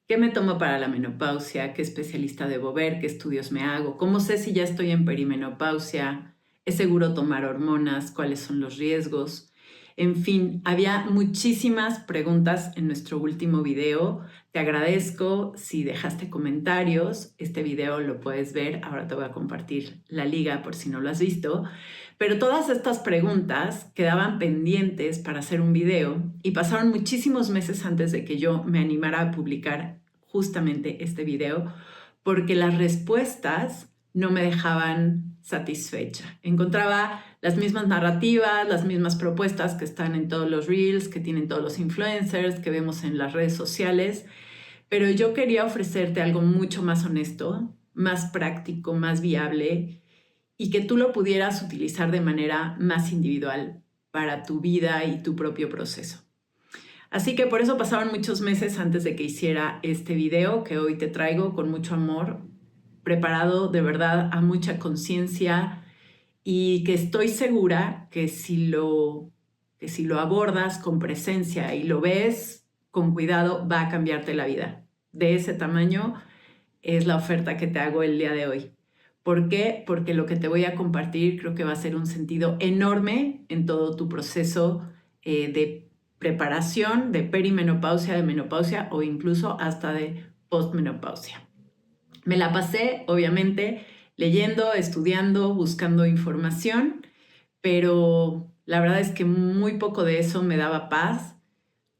¿Qué me tomo para la menopausia? ¿Qué especialista debo ver? ¿Qué estudios me hago? ¿Cómo sé si ya estoy en perimenopausia? ¿Es seguro tomar hormonas? ¿Cuáles son los riesgos? En fin, había muchísimas preguntas en nuestro último video. Te agradezco si dejaste comentarios. Este video lo puedes ver. Ahora te voy a compartir la liga por si no lo has visto. Pero todas estas preguntas quedaban pendientes para hacer un video y pasaron muchísimos meses antes de que yo me animara a publicar justamente este video porque las respuestas no me dejaban satisfecha. Encontraba las mismas narrativas, las mismas propuestas que están en todos los reels, que tienen todos los influencers, que vemos en las redes sociales, pero yo quería ofrecerte algo mucho más honesto, más práctico, más viable y que tú lo pudieras utilizar de manera más individual para tu vida y tu propio proceso. Así que por eso pasaron muchos meses antes de que hiciera este video que hoy te traigo con mucho amor, preparado de verdad a mucha conciencia y que estoy segura que si lo abordas con presencia y lo ves con cuidado, va a cambiarte la vida. De ese tamaño es la oferta que te hago el día de hoy. ¿Por qué? Porque lo que te voy a compartir creo que va a ser un sentido enorme en todo tu proceso de preparación, de perimenopausia, de menopausia o incluso hasta de postmenopausia. Me la pasé, obviamente, leyendo, estudiando, buscando información, pero la verdad es que muy poco de eso me daba paz.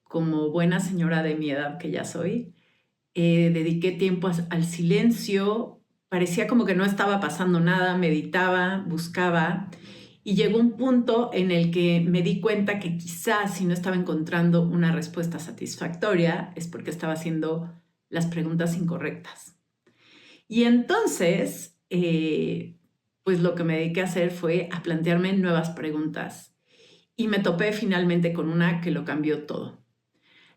Como buena señora de mi edad que ya soy, dediqué tiempo al silencio, parecía como que no estaba pasando nada, meditaba, buscaba y llegó un punto en el que me di cuenta que quizás si no estaba encontrando una respuesta satisfactoria es porque estaba haciendo las preguntas incorrectas. Y entonces, pues lo que me dediqué a hacer fue a plantearme nuevas preguntas y me topé finalmente con una que lo cambió todo.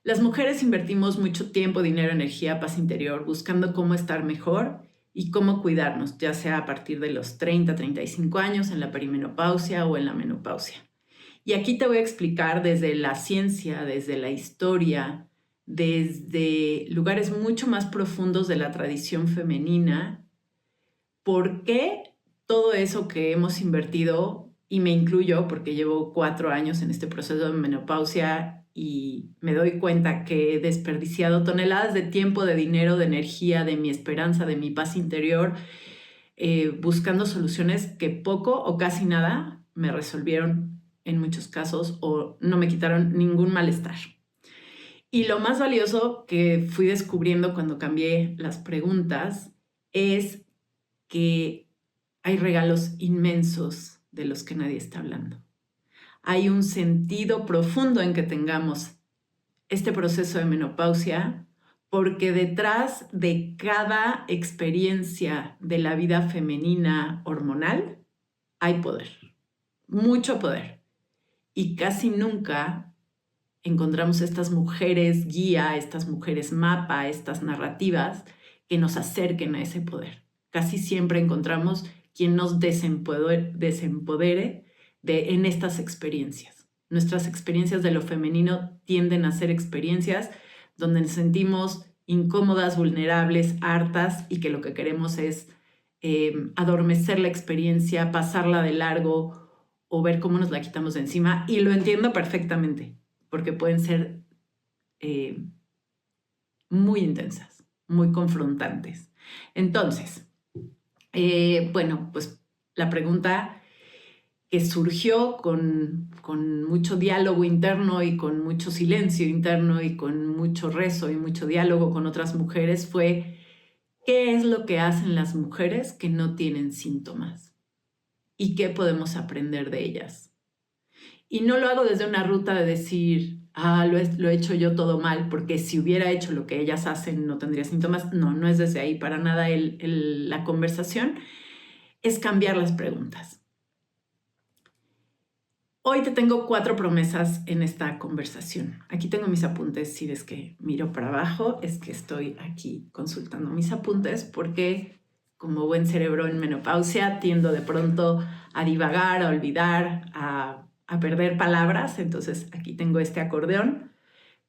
Las mujeres invertimos mucho tiempo, dinero, energía, paz interior, buscando cómo estar mejor y cómo cuidarnos, ya sea a partir de los 30, 35 años, en la perimenopausia o en la menopausia. Y aquí te voy a explicar desde la ciencia, desde la historia, desde lugares mucho más profundos de la tradición femenina, por qué todo eso que hemos invertido, y me incluyo porque llevo 4 años en este proceso de menopausia y me doy cuenta que he desperdiciado toneladas de tiempo, de dinero, de energía, de mi esperanza, de mi paz interior, buscando soluciones que poco o casi nada me resolvieron en muchos casos o no me quitaron ningún malestar. Y lo más valioso que fui descubriendo cuando cambié las preguntas es que hay regalos inmensos de los que nadie está hablando. Hay un sentido profundo en que tengamos este proceso de menopausia, porque detrás de cada experiencia de la vida femenina hormonal hay poder, mucho poder. Y casi nunca encontramos estas mujeres guía, estas mujeres mapa, estas narrativas que nos acerquen a ese poder. Casi siempre encontramos quien nos desempodere en estas experiencias. Nuestras experiencias de lo femenino tienden a ser experiencias donde nos sentimos incómodas, vulnerables, hartas y que lo que queremos es adormecer la experiencia, pasarla de largo o ver cómo nos la quitamos de encima. Y lo entiendo perfectamente, porque pueden ser muy intensas, muy confrontantes. Entonces, bueno, pues la pregunta que surgió con mucho diálogo interno y con mucho silencio interno y con mucho rezo y mucho diálogo con otras mujeres fue: ¿qué es lo que hacen las mujeres que no tienen síntomas? ¿Y qué podemos aprender de ellas? Y no lo hago desde una ruta de decir, lo he hecho yo todo mal, porque si hubiera hecho lo que ellas hacen no tendría síntomas. No, no es desde ahí para nada la conversación. Es cambiar las preguntas. Hoy te tengo 4 promesas en esta conversación. Aquí tengo mis apuntes. Si ves que miro para abajo, es que estoy aquí consultando mis apuntes porque como buen cerebro en menopausia tiendo de pronto a divagar, a olvidar, a perder palabras. Entonces aquí tengo este acordeón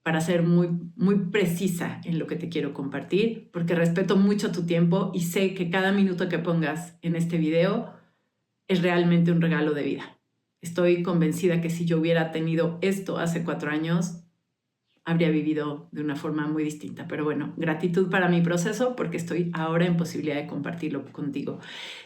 para ser muy, muy precisa en lo que te quiero compartir, porque respeto mucho tu tiempo y sé que cada minuto que pongas en este video es realmente un regalo de vida. Estoy convencida que si yo hubiera tenido esto hace 4 años, habría vivido de una forma muy distinta. Pero bueno, gratitud para mi proceso porque estoy ahora en posibilidad de compartirlo contigo.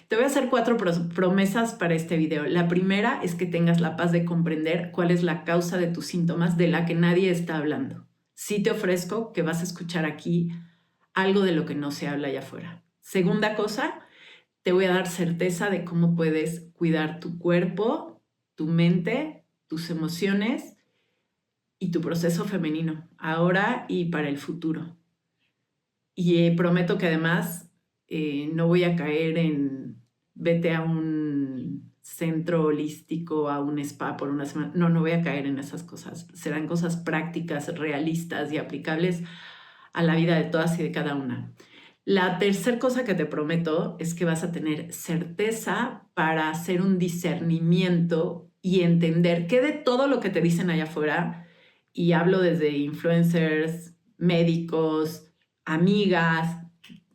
Te voy a hacer 4 promesas para este video. La primera es que tengas la paz de comprender cuál es la causa de tus síntomas de la que nadie está hablando. Sí te ofrezco que vas a escuchar aquí algo de lo que no se habla allá afuera. Segunda cosa, te voy a dar certeza de cómo puedes cuidar tu cuerpo, tu mente, tus emociones y tu proceso femenino, ahora y para el futuro. Y prometo que además no voy a caer en vete a un centro holístico, a un spa por una semana. No voy a caer en esas cosas. Serán cosas prácticas, realistas y aplicables a la vida de todas y de cada una. La tercera cosa que te prometo es que vas a tener certeza para hacer un discernimiento y entender qué de todo lo que te dicen allá afuera, y hablo desde influencers, médicos, amigas,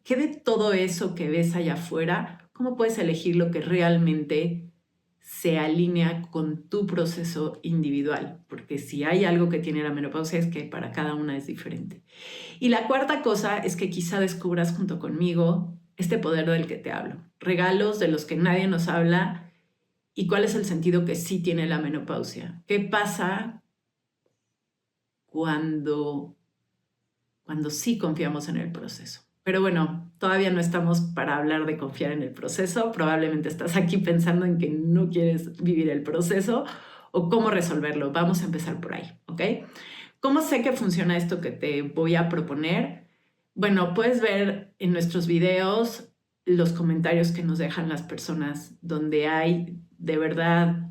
qué de todo eso que ves allá afuera, cómo puedes elegir lo que realmente se alinea con tu proceso individual, porque si hay algo que tiene la menopausia es que para cada una es diferente. Y la cuarta cosa es que quizá descubras junto conmigo este poder del que te hablo, regalos de los que nadie nos habla y cuál es el sentido que sí tiene la menopausia. ¿Qué pasa cuando sí confiamos en el proceso? Pero bueno, todavía no estamos para hablar de confiar en el proceso. Probablemente estás aquí pensando en que no quieres vivir el proceso o cómo resolverlo. Vamos a empezar por ahí, ¿ok? ¿Cómo sé que funciona esto que te voy a proponer? Bueno, puedes ver en nuestros videos los comentarios que nos dejan las personas, donde hay de verdad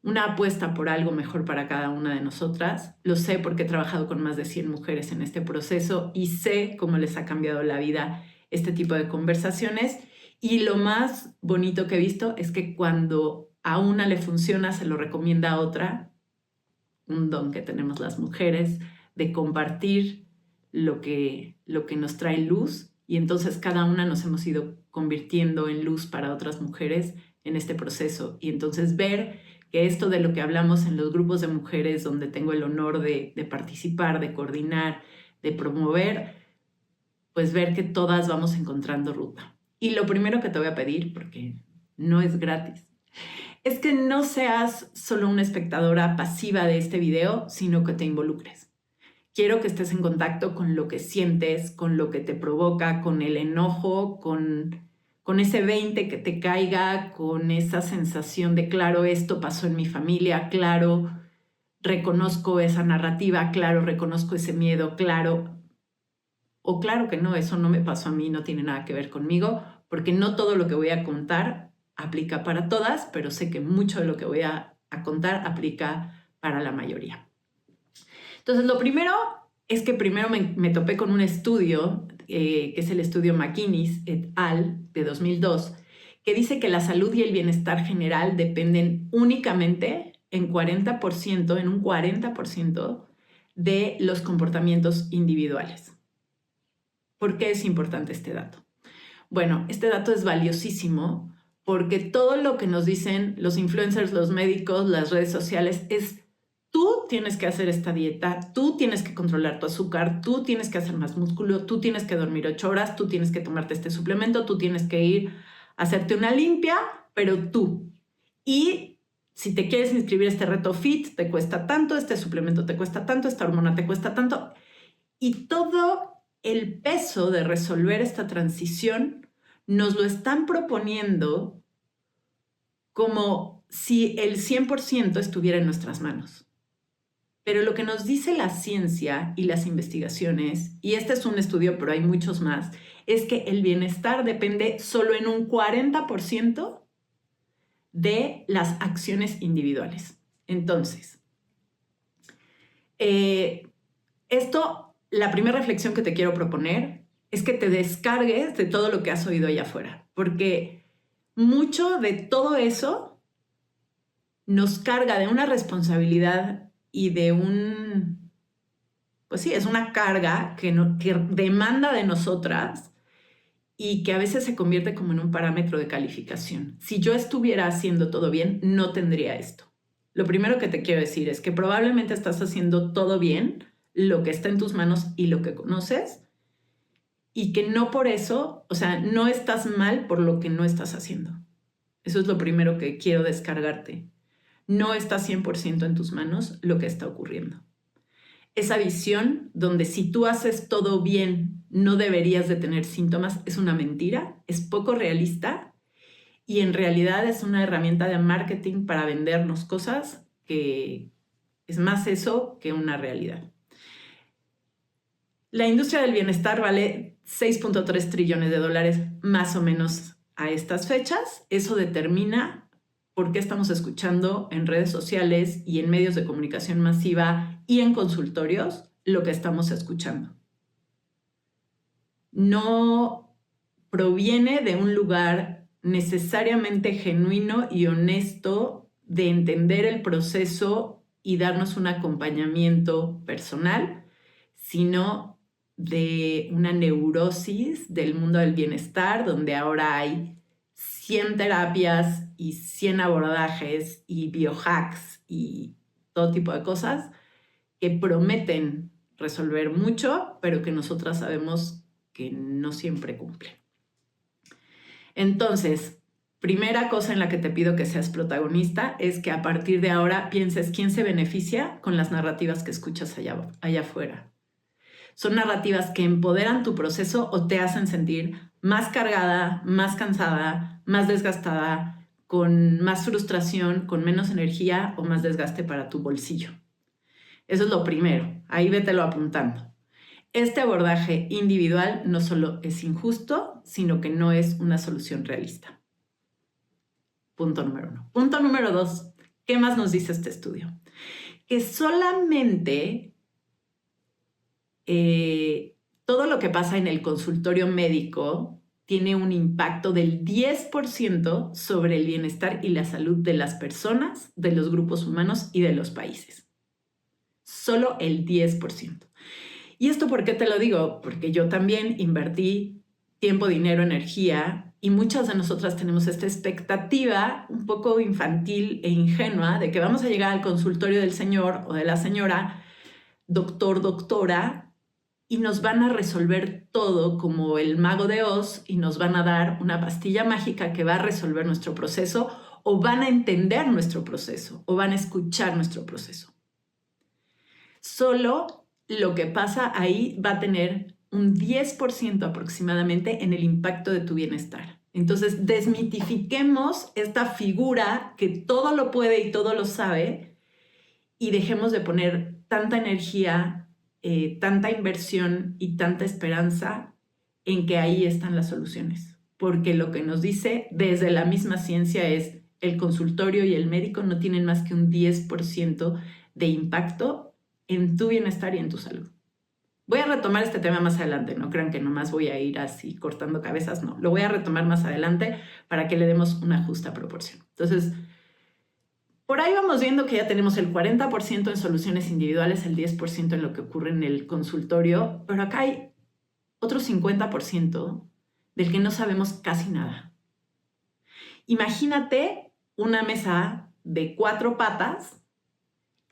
una apuesta por algo mejor para cada una de nosotras. Lo sé porque he trabajado con más de 100 mujeres en este proceso y sé cómo les ha cambiado la vida este tipo de conversaciones. Y lo más bonito que he visto es que cuando a una le funciona, se lo recomienda a otra. Un don que tenemos las mujeres de compartir lo que nos trae luz, y entonces cada una nos hemos ido convirtiendo en luz para otras mujeres en este proceso. Y entonces ver que esto de lo que hablamos en los grupos de mujeres donde tengo el honor de participar, de coordinar, de promover, pues ver que todas vamos encontrando ruta. Y lo primero que te voy a pedir, porque no es gratis, es que no seas solo una espectadora pasiva de este video, sino que te involucres. Quiero que estés en contacto con lo que sientes, con lo que te provoca, con el enojo, con ese 20 que te caiga, con esa sensación de, claro, esto pasó en mi familia, claro, reconozco esa narrativa, claro, reconozco ese miedo, claro, o claro que no, eso no me pasó a mí, no tiene nada que ver conmigo, porque no todo lo que voy a contar aplica para todas, pero sé que mucho de lo que voy a contar aplica para la mayoría. Entonces, lo primero es que primero me topé con un estudio, que es el estudio McInnes et al. De 2002, que dice que la salud y el bienestar general dependen únicamente en un 40% de los comportamientos individuales. ¿Por qué es importante este dato? Bueno, este dato es valiosísimo porque todo lo que nos dicen los influencers, los médicos, las redes sociales es: tú tienes que hacer esta dieta, tú tienes que controlar tu azúcar, tú tienes que hacer más músculo, tú tienes que dormir 8 horas, tú tienes que tomarte este suplemento, tú tienes que ir a hacerte una limpia, pero tú. Y si te quieres inscribir a este reto fit, te cuesta tanto, este suplemento te cuesta tanto, esta hormona te cuesta tanto. Y todo el peso de resolver esta transición nos lo están proponiendo como si el 100% estuviera en nuestras manos. Pero lo que nos dice la ciencia y las investigaciones, y este es un estudio, pero hay muchos más, es que el bienestar depende solo en un 40% de las acciones individuales. Entonces, la primera reflexión que te quiero proponer es que te descargues de todo lo que has oído allá afuera, porque mucho de todo eso nos carga de una responsabilidad y de un pues sí, es una carga que demanda de nosotras y que a veces se convierte como en un parámetro de calificación. Si yo estuviera haciendo todo bien, no tendría esto. Lo primero que te quiero decir es que probablemente estás haciendo todo bien, lo que está en tus manos y lo que conoces, y que no por eso, o sea, no estás mal por lo que no estás haciendo. Eso es lo primero que quiero descargarte. No está 100% en tus manos lo que está ocurriendo. Esa visión donde si tú haces todo bien, no deberías de tener síntomas, es una mentira, es poco realista y en realidad es una herramienta de marketing para vendernos cosas que es más eso que una realidad. La industria del bienestar vale 6.3 trillones de dólares más o menos a estas fechas. Eso determina por qué estamos escuchando en redes sociales y en medios de comunicación masiva y en consultorios lo que estamos escuchando. No proviene de un lugar necesariamente genuino y honesto de entender el proceso y darnos un acompañamiento personal, sino de una neurosis del mundo del bienestar, donde ahora hay 100 terapias y 100 abordajes y biohacks y todo tipo de cosas que prometen resolver mucho, pero que nosotras sabemos que no siempre cumplen. Entonces, primera cosa en la que te pido que seas protagonista es que a partir de ahora pienses quién se beneficia con las narrativas que escuchas allá afuera. Son narrativas que empoderan tu proceso o te hacen sentir más cargada, más cansada, más desgastada, con más frustración, con menos energía o más desgaste para tu bolsillo. Eso es lo primero. Ahí vételo apuntando. Este abordaje individual no solo es injusto, sino que no es una solución realista. Punto número 1. Punto número 2. ¿Qué más nos dice este estudio? Que solamente todo lo que pasa en el consultorio médico tiene un impacto del 10% sobre el bienestar y la salud de las personas, de los grupos humanos y de los países. Solo el 10%. ¿Y esto por qué te lo digo? Porque yo también invertí tiempo, dinero, energía y muchas de nosotras tenemos esta expectativa un poco infantil e ingenua de que vamos a llegar al consultorio del señor o de la señora, doctor, doctora, y nos van a resolver todo como el mago de Oz y nos van a dar una pastilla mágica que va a resolver nuestro proceso o van a entender nuestro proceso o van a escuchar nuestro proceso. Solo lo que pasa ahí va a tener un 10% aproximadamente en el impacto de tu bienestar. Entonces, desmitifiquemos esta figura que todo lo puede y todo lo sabe y dejemos de poner tanta energía, tanta inversión y tanta esperanza en que ahí están las soluciones. Porque lo que nos dice desde la misma ciencia es el consultorio y el médico no tienen más que un 10% de impacto en tu bienestar y en tu salud. Voy a retomar este tema más adelante, no crean que nomás voy a ir así cortando cabezas, no, lo voy a retomar más adelante para que le demos una justa proporción. Entonces, por ahí vamos viendo que ya tenemos el 40% en soluciones individuales, el 10% en lo que ocurre en el consultorio, pero acá hay otro 50% del que no sabemos casi nada. Imagínate una mesa de 4 patas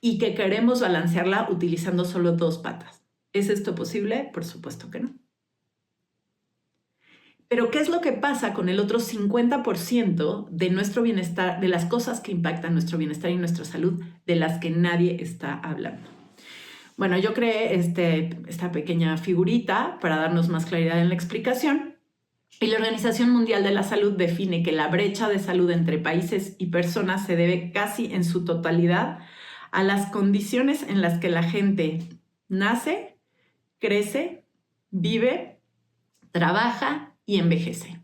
y que queremos balancearla utilizando solo 2 patas. ¿Es esto posible? Por supuesto que no. Pero ¿qué es lo que pasa con el otro 50% de nuestro bienestar, de las cosas que impactan nuestro bienestar y nuestra salud, de las que nadie está hablando? Bueno, yo creé esta pequeña figurita para darnos más claridad en la explicación. Y la Organización Mundial de la Salud define que la brecha de salud entre países y personas se debe casi en su totalidad a las condiciones en las que la gente nace, crece, vive, trabaja y envejece.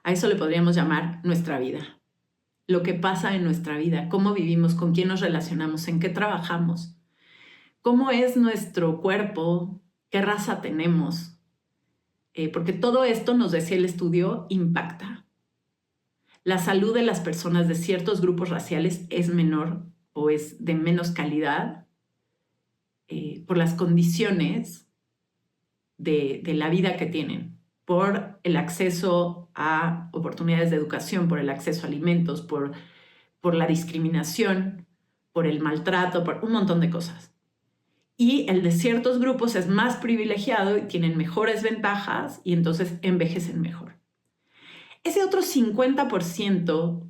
A eso le podríamos llamar nuestra vida. Lo que pasa en nuestra vida, cómo vivimos, con quién nos relacionamos, en qué trabajamos, cómo es nuestro cuerpo, qué raza tenemos. Porque todo esto, nos decía el estudio, impacta. La salud de las personas de ciertos grupos raciales es menor o es de menos calidad por las condiciones de la vida que tienen, por el acceso a oportunidades de educación, por el acceso a alimentos, por la discriminación, por el maltrato, por un montón de cosas. Y el de ciertos grupos es más privilegiado y tienen mejores ventajas y entonces envejecen mejor. Ese otro 50%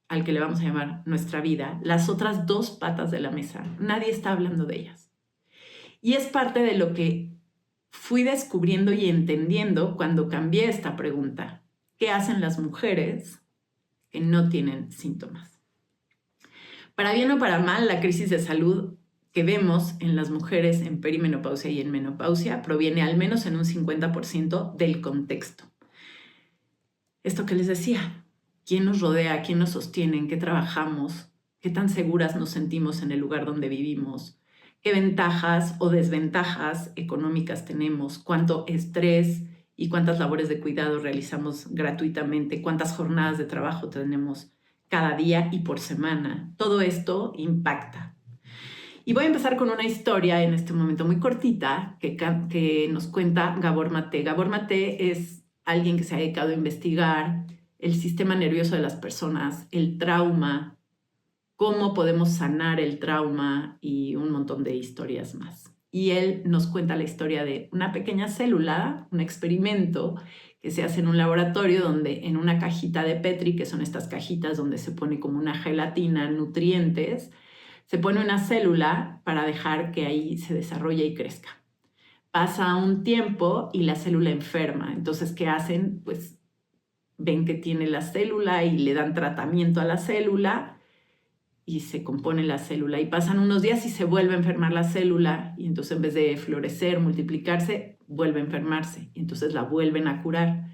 al que le vamos a llamar nuestra vida, las otras dos patas de la mesa, nadie está hablando de ellas. Y es parte de lo que fui descubriendo y entendiendo cuando cambié esta pregunta. ¿Qué hacen las mujeres que no tienen síntomas? Para bien o para mal, la crisis de salud que vemos en las mujeres en perimenopausia y en menopausia proviene al menos en un 50% del contexto. Esto que les decía, ¿quién nos rodea? ¿Quién nos sostiene? ¿En qué trabajamos? ¿Qué tan seguras nos sentimos en el lugar donde vivimos? ¿Qué ventajas o desventajas económicas tenemos? ¿Cuánto estrés y cuántas labores de cuidado realizamos gratuitamente? ¿Cuántas jornadas de trabajo tenemos cada día y por semana? Todo esto impacta. Y voy a empezar con una historia en este momento muy cortita que nos cuenta Gabor Maté. Gabor Maté es alguien que se ha dedicado a investigar el sistema nervioso de las personas, el trauma, cómo podemos sanar el trauma y un montón de historias más. Y él nos cuenta la historia de una pequeña célula, un experimento que se hace en un laboratorio donde en una cajita de Petri, que son estas cajitas donde se pone como una gelatina, nutrientes, se pone una célula para dejar que ahí se desarrolle y crezca. Pasa un tiempo y la célula enferma. Entonces, ¿qué hacen? Pues ven que tiene la célula y le dan tratamiento a la célula y se compone la célula. Y pasan unos días y se vuelve a enfermar la célula y entonces en vez de florecer, multiplicarse, vuelve a enfermarse. Y entonces la vuelven a curar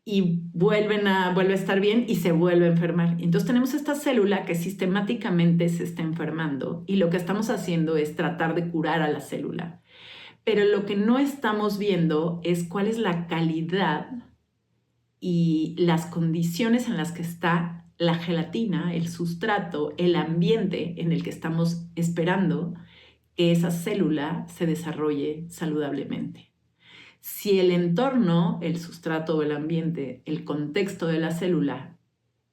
y vuelve a estar bien y se vuelve a enfermar. Entonces tenemos esta célula que sistemáticamente se está enfermando y lo que estamos haciendo es tratar de curar a la célula. Pero lo que no estamos viendo es cuál es la calidad y las condiciones en las que está la gelatina, el sustrato, el ambiente en el que estamos esperando que esa célula se desarrolle saludablemente. Si el entorno, el sustrato o el ambiente, el contexto de la célula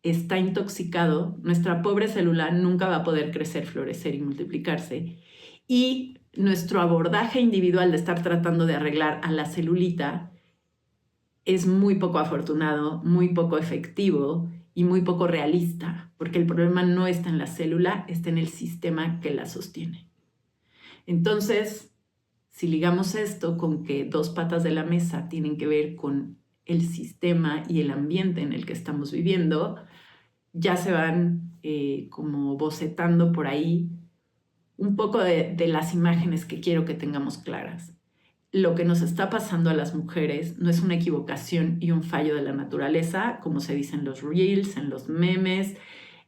está intoxicado, nuestra pobre célula nunca va a poder crecer, florecer y multiplicarse. Y nuestro abordaje individual de estar tratando de arreglar a la celulita es muy poco afortunado, muy poco efectivo y muy poco realista, porque el problema no está en la célula, está en el sistema que la sostiene. Entonces, si ligamos esto con que dos patas de la mesa tienen que ver con el sistema y el ambiente en el que estamos viviendo, ya se van como bocetando por ahí un poco de las imágenes que quiero que tengamos claras. Lo que nos está pasando a las mujeres no es una equivocación y un fallo de la naturaleza, como se dice en los reels, en los memes,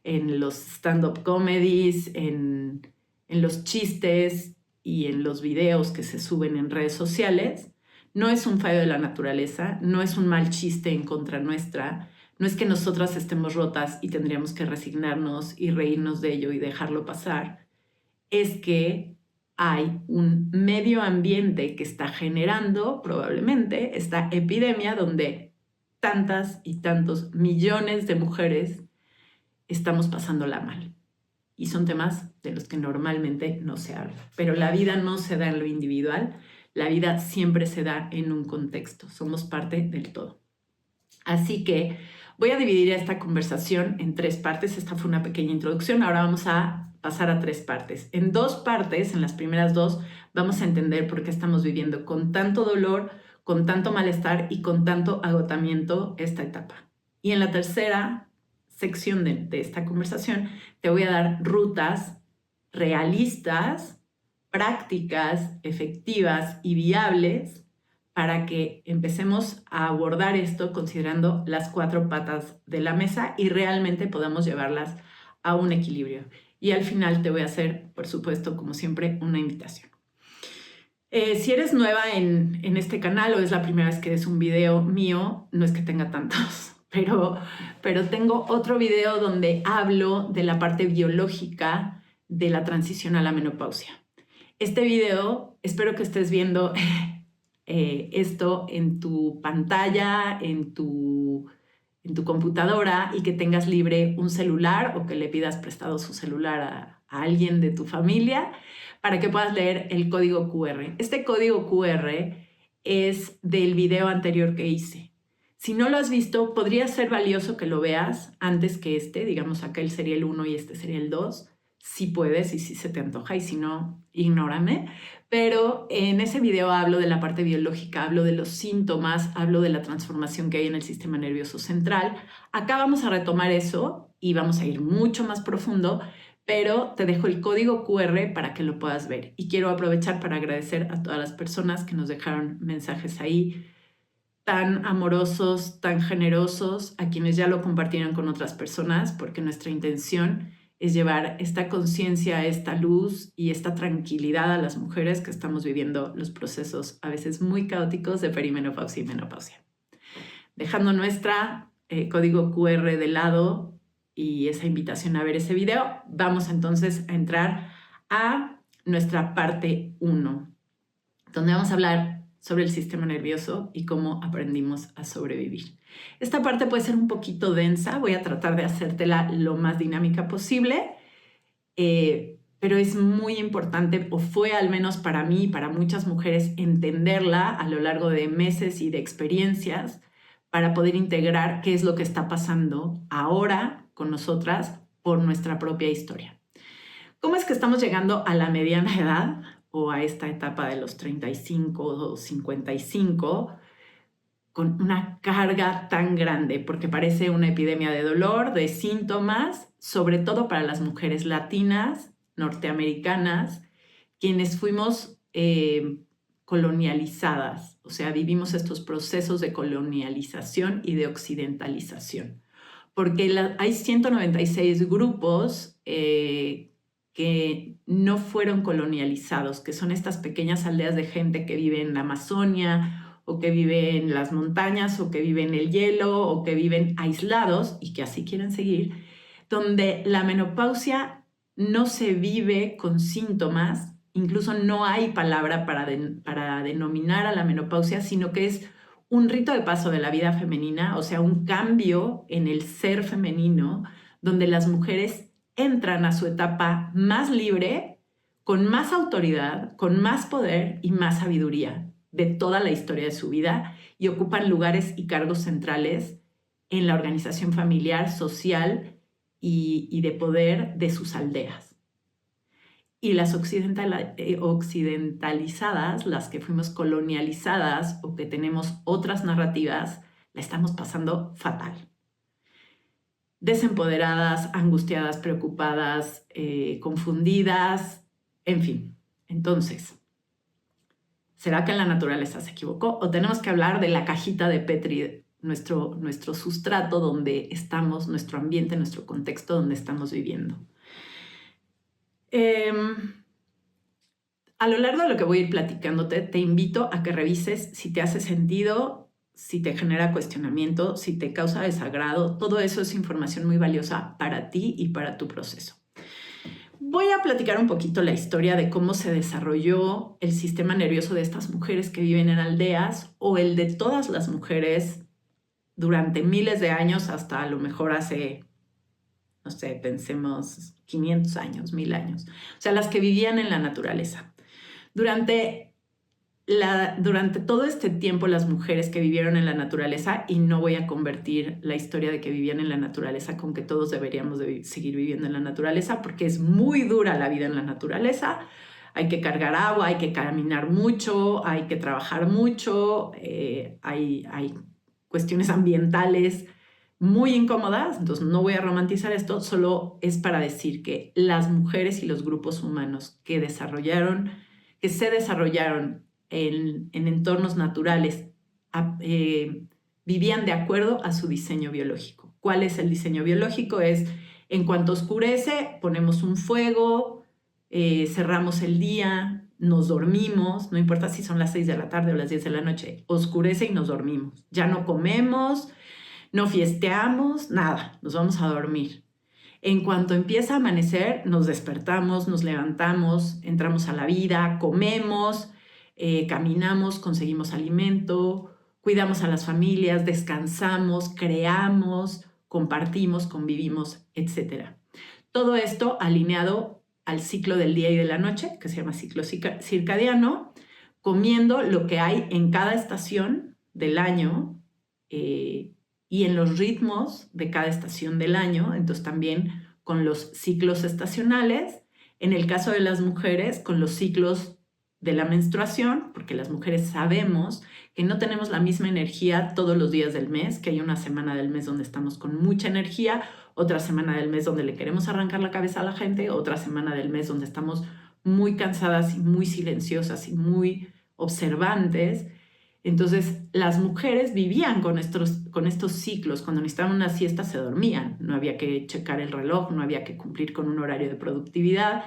en los stand-up comedies, en los chistes y en los videos que se suben en redes sociales. No es un fallo de la naturaleza, no es un mal chiste en contra nuestra, no es que nosotras estemos rotas y tendríamos que resignarnos y reírnos de ello y dejarlo pasar. Es que hay un medio ambiente que está generando probablemente esta epidemia donde tantas y tantos millones de mujeres estamos pasándola mal. Y son temas de los que normalmente no se habla. Pero la vida no se da en lo individual, la vida siempre se da en un contexto. Somos parte del todo. Así que voy a dividir esta conversación en 3 partes. Esta fue una pequeña introducción. Ahora vamos a pasar a 3 partes. En 2 partes, en las primeras 2, vamos a entender por qué estamos viviendo con tanto dolor, con tanto malestar y con tanto agotamiento esta etapa. Y en la tercera sección de esta conversación te voy a dar rutas realistas, prácticas, efectivas y viables para que empecemos a abordar esto considerando las 4 patas de la mesa y realmente podamos llevarlas a un equilibrio. Y al final te voy a hacer, por supuesto, como siempre, una invitación. Si eres nueva en este canal o es la primera vez que ves un video mío, no es que tenga tantos, pero tengo otro video donde hablo de la parte biológica de la transición a la menopausia. Este video, espero que estés viendo esto en tu pantalla, en tu computadora y que tengas libre un celular o que le pidas prestado su celular a alguien de tu familia para que puedas leer el código QR. Este código QR es del video anterior que hice. Si no lo has visto, podría ser valioso que lo veas antes que este. Digamos, acá él sería el 1 y este sería el 2. Si puedes y si se te antoja, y si no, ignórame. Pero en ese video hablo de la parte biológica, hablo de los síntomas, hablo de la transformación que hay en el sistema nervioso central. Acá vamos a retomar eso y vamos a ir mucho más profundo, pero te dejo el código QR para que lo puedas ver. Y quiero aprovechar para agradecer a todas las personas que nos dejaron mensajes ahí, tan amorosos, tan generosos, a quienes ya lo compartieron con otras personas, porque nuestra intención es llevar esta conciencia, esta luz y esta tranquilidad a las mujeres que estamos viviendo los procesos a veces muy caóticos de perimenopausia y menopausia. Dejando nuestra código QR de lado y esa invitación a ver ese video, vamos entonces a entrar a nuestra parte 1, donde vamos a hablar sobre el sistema nervioso y cómo aprendimos a sobrevivir. Esta parte puede ser un poquito densa, voy a tratar de hacértela lo más dinámica posible, pero es muy importante, o fue al menos para mí y para muchas mujeres, entenderla a lo largo de meses y de experiencias para poder integrar qué es lo que está pasando ahora con nosotras por nuestra propia historia. ¿Cómo es que estamos llegando a la mediana edad o a esta etapa de los 35 o 55 con una carga tan grande? Porque parece una epidemia de dolor, de síntomas, sobre todo para las mujeres latinas, norteamericanas, quienes fuimos colonializadas, o sea, vivimos estos procesos de colonialización y de occidentalización. Porque hay 196 grupos que no fueron colonializados, que son estas pequeñas aldeas de gente que vive en la Amazonia o que vive en las montañas o que vive en el hielo o que viven aislados y que así quieren seguir, donde la menopausia no se vive con síntomas, incluso no hay palabra para denominar a la menopausia, sino que es un rito de paso de la vida femenina, o sea, un cambio en el ser femenino, donde las mujeres entran a su etapa más libre, con más autoridad, con más poder y más sabiduría de toda la historia de su vida y ocupan lugares y cargos centrales en la organización familiar, social y de poder de sus aldeas. Y las occidentalizadas, las que fuimos colonializadas o que tenemos otras narrativas, la estamos pasando fatal. Desempoderadas, angustiadas, preocupadas, confundidas, en fin. Entonces, ¿será que la naturaleza se equivocó? ¿O tenemos que hablar de la cajita de Petri, nuestro sustrato donde estamos, nuestro ambiente, nuestro contexto donde estamos viviendo? A lo largo de lo que voy a ir platicándote, te invito a que revises si te hace sentido, si te genera cuestionamiento, si te causa desagrado. Todo eso es información muy valiosa para ti y para tu proceso. Voy a platicar un poquito la historia de cómo se desarrolló el sistema nervioso de estas mujeres que viven en aldeas o el de todas las mujeres durante miles de años hasta a lo mejor hace, no sé, pensemos 500 años, 1000 años. O sea, las que vivían en la naturaleza. Durante todo este tiempo, las mujeres que vivieron en la naturaleza, y no voy a convertir la historia de que vivían en la naturaleza con que todos deberíamos de seguir viviendo en la naturaleza, porque es muy dura la vida en la naturaleza. Hay que cargar agua, hay que caminar mucho, hay que trabajar mucho, hay cuestiones ambientales muy incómodas. Entonces no voy a romantizar esto, solo es para decir que las mujeres y los grupos humanos que se desarrollaron en entornos naturales vivían de acuerdo a su diseño biológico. ¿Cuál es el diseño biológico? Es en cuanto oscurece, ponemos un fuego, cerramos el día, nos dormimos, no importa si son las 6 de la tarde o las 10 de la noche, oscurece y nos dormimos. Ya no comemos, no fiesteamos, nada, nos vamos a dormir. En cuanto empieza a amanecer, nos despertamos, nos levantamos, entramos a la vida, comemos, caminamos, conseguimos alimento, cuidamos a las familias, descansamos, creamos, compartimos, convivimos, etc. Todo esto alineado al ciclo del día y de la noche, que se llama ciclo circadiano, comiendo lo que hay en cada estación del año y en los ritmos de cada estación del año, entonces también con los ciclos estacionales, en el caso de las mujeres, con los ciclos de la menstruación, porque las mujeres sabemos que no tenemos la misma energía todos los días del mes, que hay una semana del mes donde estamos con mucha energía, otra semana del mes donde le queremos arrancar la cabeza a la gente, otra semana del mes donde estamos muy cansadas y muy silenciosas y muy observantes. Entonces, las mujeres vivían con estos ciclos. Cuando necesitaban una siesta, se dormían. No había que checar el reloj, no había que cumplir con un horario de productividad.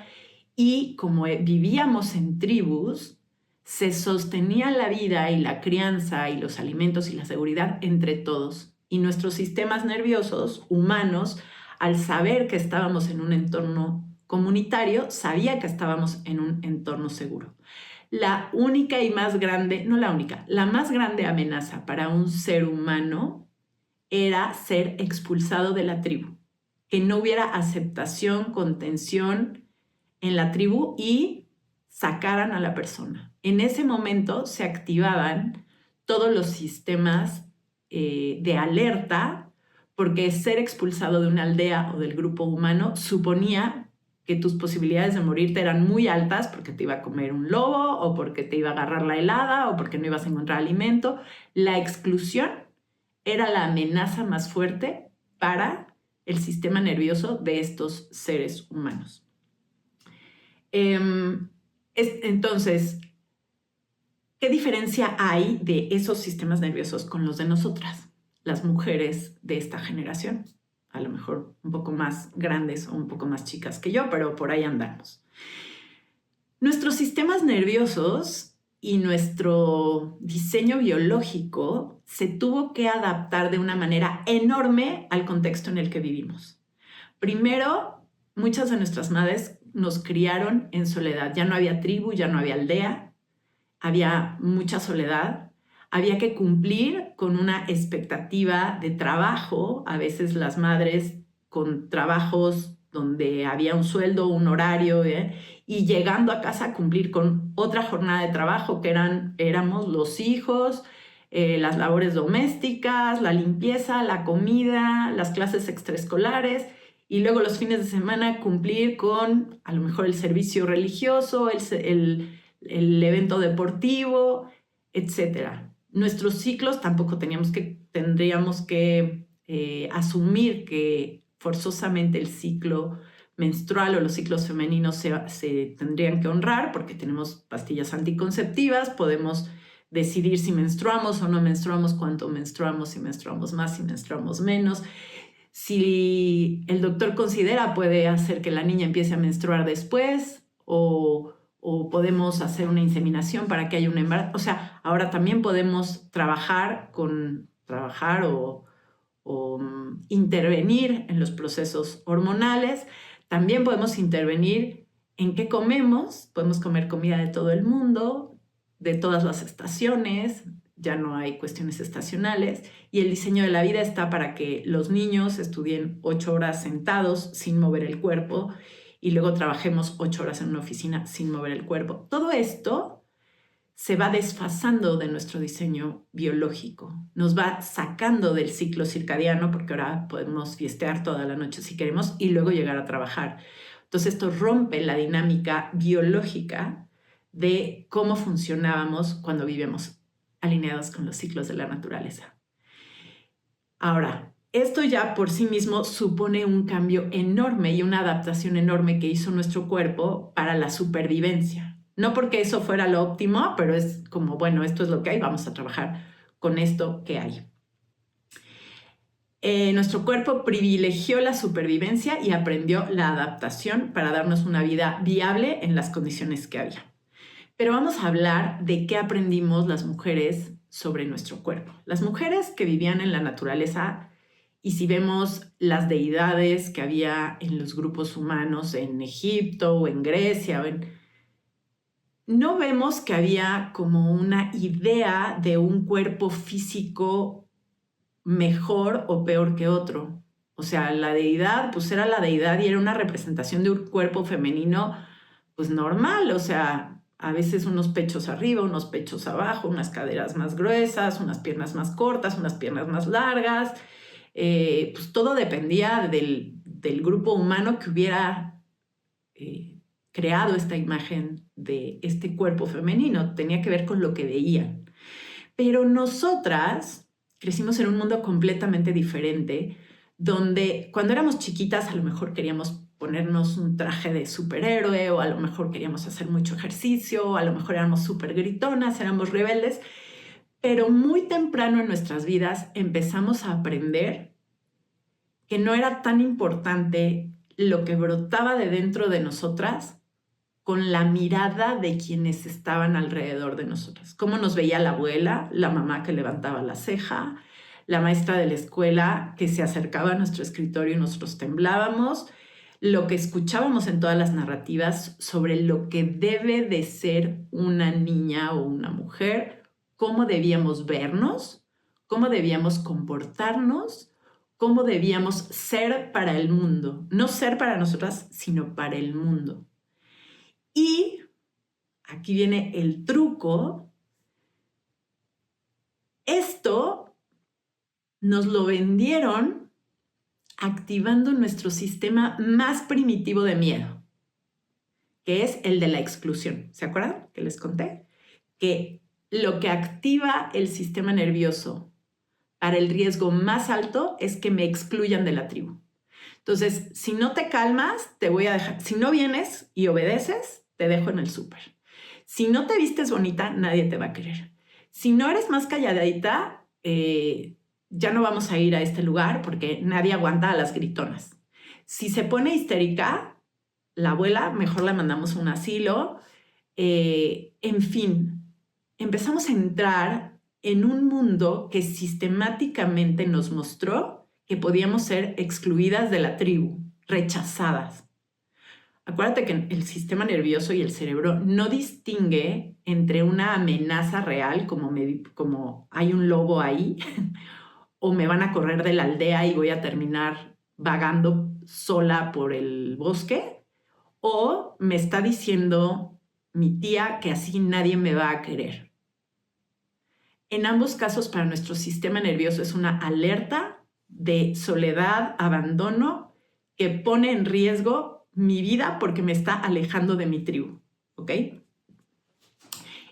Y como vivíamos en tribus, se sostenía la vida y la crianza y los alimentos y la seguridad entre todos. Y nuestros sistemas nerviosos humanos, al saber que estábamos en un entorno comunitario, sabía que estábamos en un entorno seguro. La única y más grande, no la única, la más grande amenaza para un ser humano era ser expulsado de la tribu, que no hubiera aceptación, contención en la tribu y sacaran a la persona. En ese momento se activaban todos los sistemas de alerta, porque ser expulsado de una aldea o del grupo humano suponía que tus posibilidades de morirte eran muy altas porque te iba a comer un lobo o porque te iba a agarrar la helada o porque no ibas a encontrar alimento. La exclusión era la amenaza más fuerte para el sistema nervioso de estos seres humanos. Entonces, ¿qué diferencia hay de esos sistemas nerviosos con los de nosotras, las mujeres de esta generación? A lo mejor un poco más grandes o un poco más chicas que yo, pero por ahí andamos. Nuestros sistemas nerviosos y nuestro diseño biológico se tuvo que adaptar de una manera enorme al contexto en el que vivimos. Primero, muchas de nuestras madres nos criaron en soledad. Ya no había tribu, ya no había aldea, había mucha soledad. Había que cumplir con una expectativa de trabajo, a veces las madres con trabajos donde había un sueldo, un horario, y llegando a casa a cumplir con otra jornada de trabajo que éramos los hijos, las labores domésticas, la limpieza, la comida, las clases extraescolares, y luego los fines de semana cumplir con a lo mejor el servicio religioso, el evento deportivo, etcétera. Nuestros ciclos tampoco tendríamos que asumir que forzosamente el ciclo menstrual o los ciclos femeninos se tendrían que honrar porque tenemos pastillas anticonceptivas, podemos decidir si menstruamos o no menstruamos, cuánto menstruamos, si menstruamos más, si menstruamos menos. Si el doctor considera, puede hacer que la niña empiece a menstruar después o podemos hacer una inseminación para que haya un embarazo. O sea, ahora también podemos trabajar o intervenir en los procesos hormonales. También podemos intervenir en qué comemos. Podemos comer comida de todo el mundo, de todas las estaciones. Ya no hay cuestiones estacionales. Y el diseño de la vida está para que los niños estudien 8 horas sentados sin mover el cuerpo y luego trabajemos 8 horas en una oficina sin mover el cuerpo. Todo esto se va desfasando de nuestro diseño biológico, nos va sacando del ciclo circadiano, porque ahora podemos fiestear toda la noche si queremos y luego llegar a trabajar. Entonces esto rompe la dinámica biológica de cómo funcionábamos cuando vivimos alineados con los ciclos de la naturaleza. Ahora, esto ya por sí mismo supone un cambio enorme y una adaptación enorme que hizo nuestro cuerpo para la supervivencia. No porque eso fuera lo óptimo, pero es como, bueno, esto es lo que hay, vamos a trabajar con esto que hay. Nuestro cuerpo privilegió la supervivencia y aprendió la adaptación para darnos una vida viable en las condiciones que había. Pero vamos a hablar de qué aprendimos las mujeres sobre nuestro cuerpo. Las mujeres que vivían en la naturaleza Y si vemos las deidades que había en los grupos humanos en Egipto o en Grecia, no vemos que había como una idea de un cuerpo físico mejor o peor que otro. O sea, la deidad, pues era la deidad y era una representación de un cuerpo femenino, pues normal. O sea, a veces unos pechos arriba, unos pechos abajo, unas caderas más gruesas, unas piernas más cortas, unas piernas más largas. Pues todo dependía del grupo humano que hubiera creado esta imagen de este cuerpo femenino. Tenía que ver con lo que veían. Pero nosotras crecimos en un mundo completamente diferente, donde cuando éramos chiquitas a lo mejor queríamos ponernos un traje de superhéroe, o a lo mejor queríamos hacer mucho ejercicio, o a lo mejor éramos súper gritonas, éramos rebeldes, pero muy temprano en nuestras vidas empezamos a aprender que no era tan importante lo que brotaba de dentro de nosotras con la mirada de quienes estaban alrededor de nosotras. Cómo nos veía la abuela, la mamá que levantaba la ceja, la maestra de la escuela que se acercaba a nuestro escritorio y nosotros temblábamos, lo que escuchábamos en todas las narrativas sobre lo que debe de ser una niña o una mujer, cómo debíamos vernos, cómo debíamos comportarnos, cómo debíamos ser para el mundo. No ser para nosotras, sino para el mundo. Y aquí viene el truco. Esto nos lo vendieron activando nuestro sistema más primitivo de miedo, que es el de la exclusión. ¿Se acuerdan que les conté? Que lo que activa el sistema nervioso para el riesgo más alto es que me excluyan de la tribu. Entonces, si no te calmas, te voy a dejar. Si no vienes y obedeces, te dejo en el súper. Si no te vistes bonita, nadie te va a querer. Si no eres más calladita, ya no vamos a ir a este lugar porque nadie aguanta a las gritonas. Si se pone histérica, la abuela, mejor la mandamos a un asilo. En fin, empezamos a entrar en un mundo que sistemáticamente nos mostró que podíamos ser excluidas de la tribu, rechazadas. Acuérdate que el sistema nervioso y el cerebro no distingue entre una amenaza real, como hay un lobo ahí, o me van a correr de la aldea y voy a terminar vagando sola por el bosque, o me está diciendo mi tía que así nadie me va a querer. En ambos casos, para nuestro sistema nervioso es una alerta de soledad, abandono, que pone en riesgo mi vida porque me está alejando de mi tribu, ¿ok?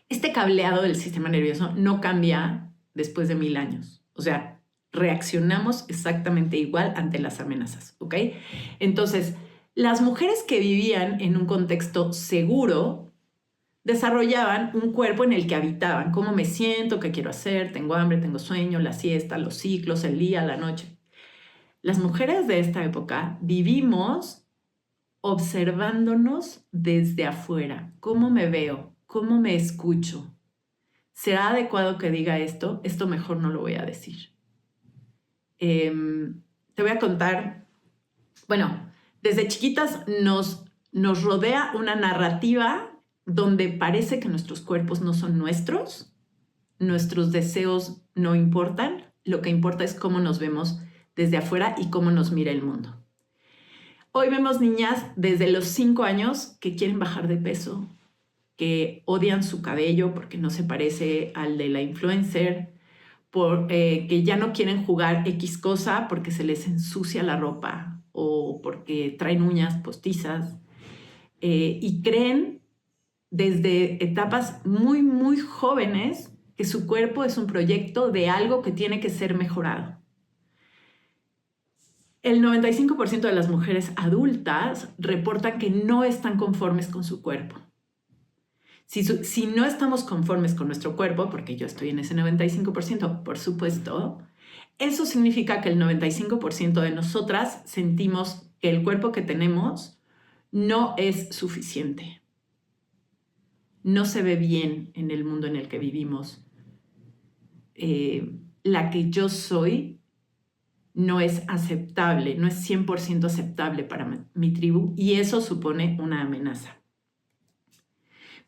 Este cableado del sistema nervioso no cambia después de 1000 años. O sea, reaccionamos exactamente igual ante las amenazas, ¿ok? Entonces, las mujeres que vivían en un contexto seguro desarrollaban un cuerpo en el que habitaban. ¿Cómo me siento? ¿Qué quiero hacer? ¿Tengo hambre? ¿Tengo sueño? La siesta, los ciclos, el día, la noche. Las mujeres de esta época vivimos observándonos desde afuera. ¿Cómo me veo? ¿Cómo me escucho? ¿Será adecuado que diga esto? Esto mejor no lo voy a decir. Te voy a contar, bueno, desde chiquitas nos rodea una narrativa donde parece que nuestros cuerpos no son nuestros, nuestros deseos no importan, lo que importa es cómo nos vemos desde afuera y cómo nos mira el mundo. Hoy vemos niñas desde los 5 años que quieren bajar de peso, que odian su cabello porque no se parece al de la influencer, que ya no quieren jugar X cosa porque se les ensucia la ropa o porque traen uñas postizas, y creen desde etapas muy, muy jóvenes que su cuerpo es un proyecto de algo que tiene que ser mejorado. El 95% de las mujeres adultas reportan que no están conformes con su cuerpo. Si no estamos conformes con nuestro cuerpo, porque yo estoy en ese 95%, por supuesto, eso significa que el 95% de nosotras sentimos que el cuerpo que tenemos no es suficiente. No se ve bien en el mundo en el que vivimos. La que yo soy no es aceptable, no es 100% aceptable para mi tribu y eso supone una amenaza.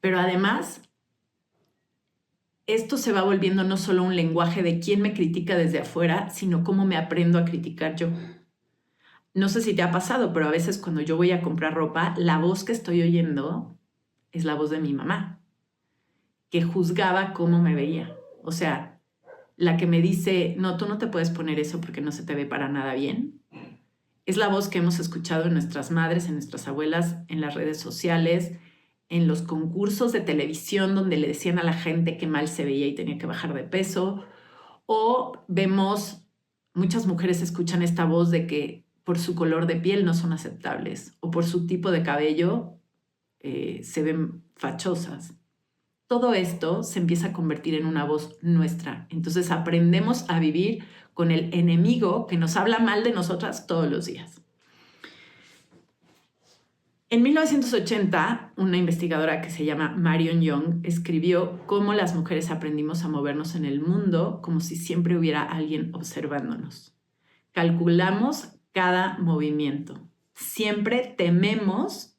Pero además, esto se va volviendo no solo un lenguaje de quién me critica desde afuera, sino cómo me aprendo a criticar yo. No sé si te ha pasado, pero a veces cuando yo voy a comprar ropa, la voz que estoy oyendo es la voz de mi mamá, que juzgaba cómo me veía. O sea, la que me dice, no, tú no te puedes poner eso porque no se te ve para nada bien. Es la voz que hemos escuchado en nuestras madres, en nuestras abuelas, en las redes sociales, en los concursos de televisión donde le decían a la gente que mal se veía y tenía que bajar de peso. O vemos, muchas mujeres escuchan esta voz de que por su color de piel no son aceptables o por su tipo de cabello se ven fachosas. Todo esto se empieza a convertir en una voz nuestra. Entonces aprendemos a vivir con el enemigo que nos habla mal de nosotras todos los días. En 1980, una investigadora que se llama Marion Young escribió cómo las mujeres aprendimos a movernos en el mundo como si siempre hubiera alguien observándonos. Calculamos cada movimiento. Siempre tememos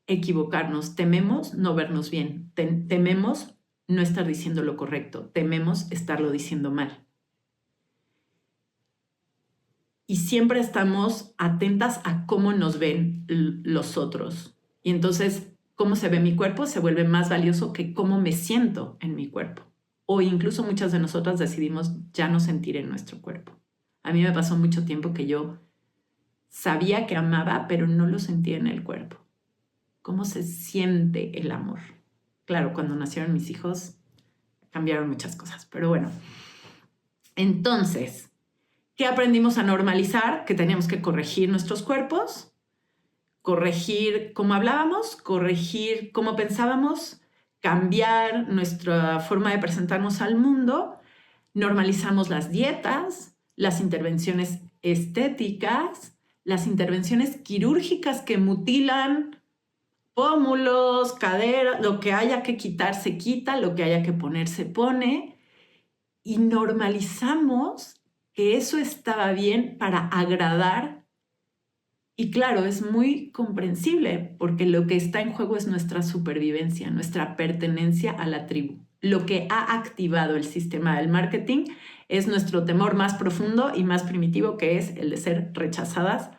equivocarnos, tememos no vernos bien, tememos no estar diciendo lo correcto, tememos estarlo diciendo mal. Y siempre estamos atentas a cómo nos ven los otros. Y entonces, cómo se ve mi cuerpo se vuelve más valioso que cómo me siento en mi cuerpo. O incluso muchas de nosotras decidimos ya no sentir en nuestro cuerpo. A mí me pasó mucho tiempo que yo sabía que amaba, pero no lo sentía en el cuerpo. ¿Cómo se siente el amor? Claro, cuando nacieron mis hijos cambiaron muchas cosas, pero bueno. Entonces, ¿qué aprendimos a normalizar? Que teníamos que corregir nuestros cuerpos, corregir cómo hablábamos, corregir cómo pensábamos, cambiar nuestra forma de presentarnos al mundo. Normalizamos las dietas, las intervenciones estéticas, las intervenciones quirúrgicas que mutilan pómulos, cadera, lo que haya que quitar se quita, lo que haya que poner se pone y normalizamos que eso estaba bien para agradar y claro, es muy comprensible porque lo que está en juego es nuestra supervivencia, nuestra pertenencia a la tribu. Lo que ha activado el sistema del marketing es nuestro temor más profundo y más primitivo, que es el de ser rechazadas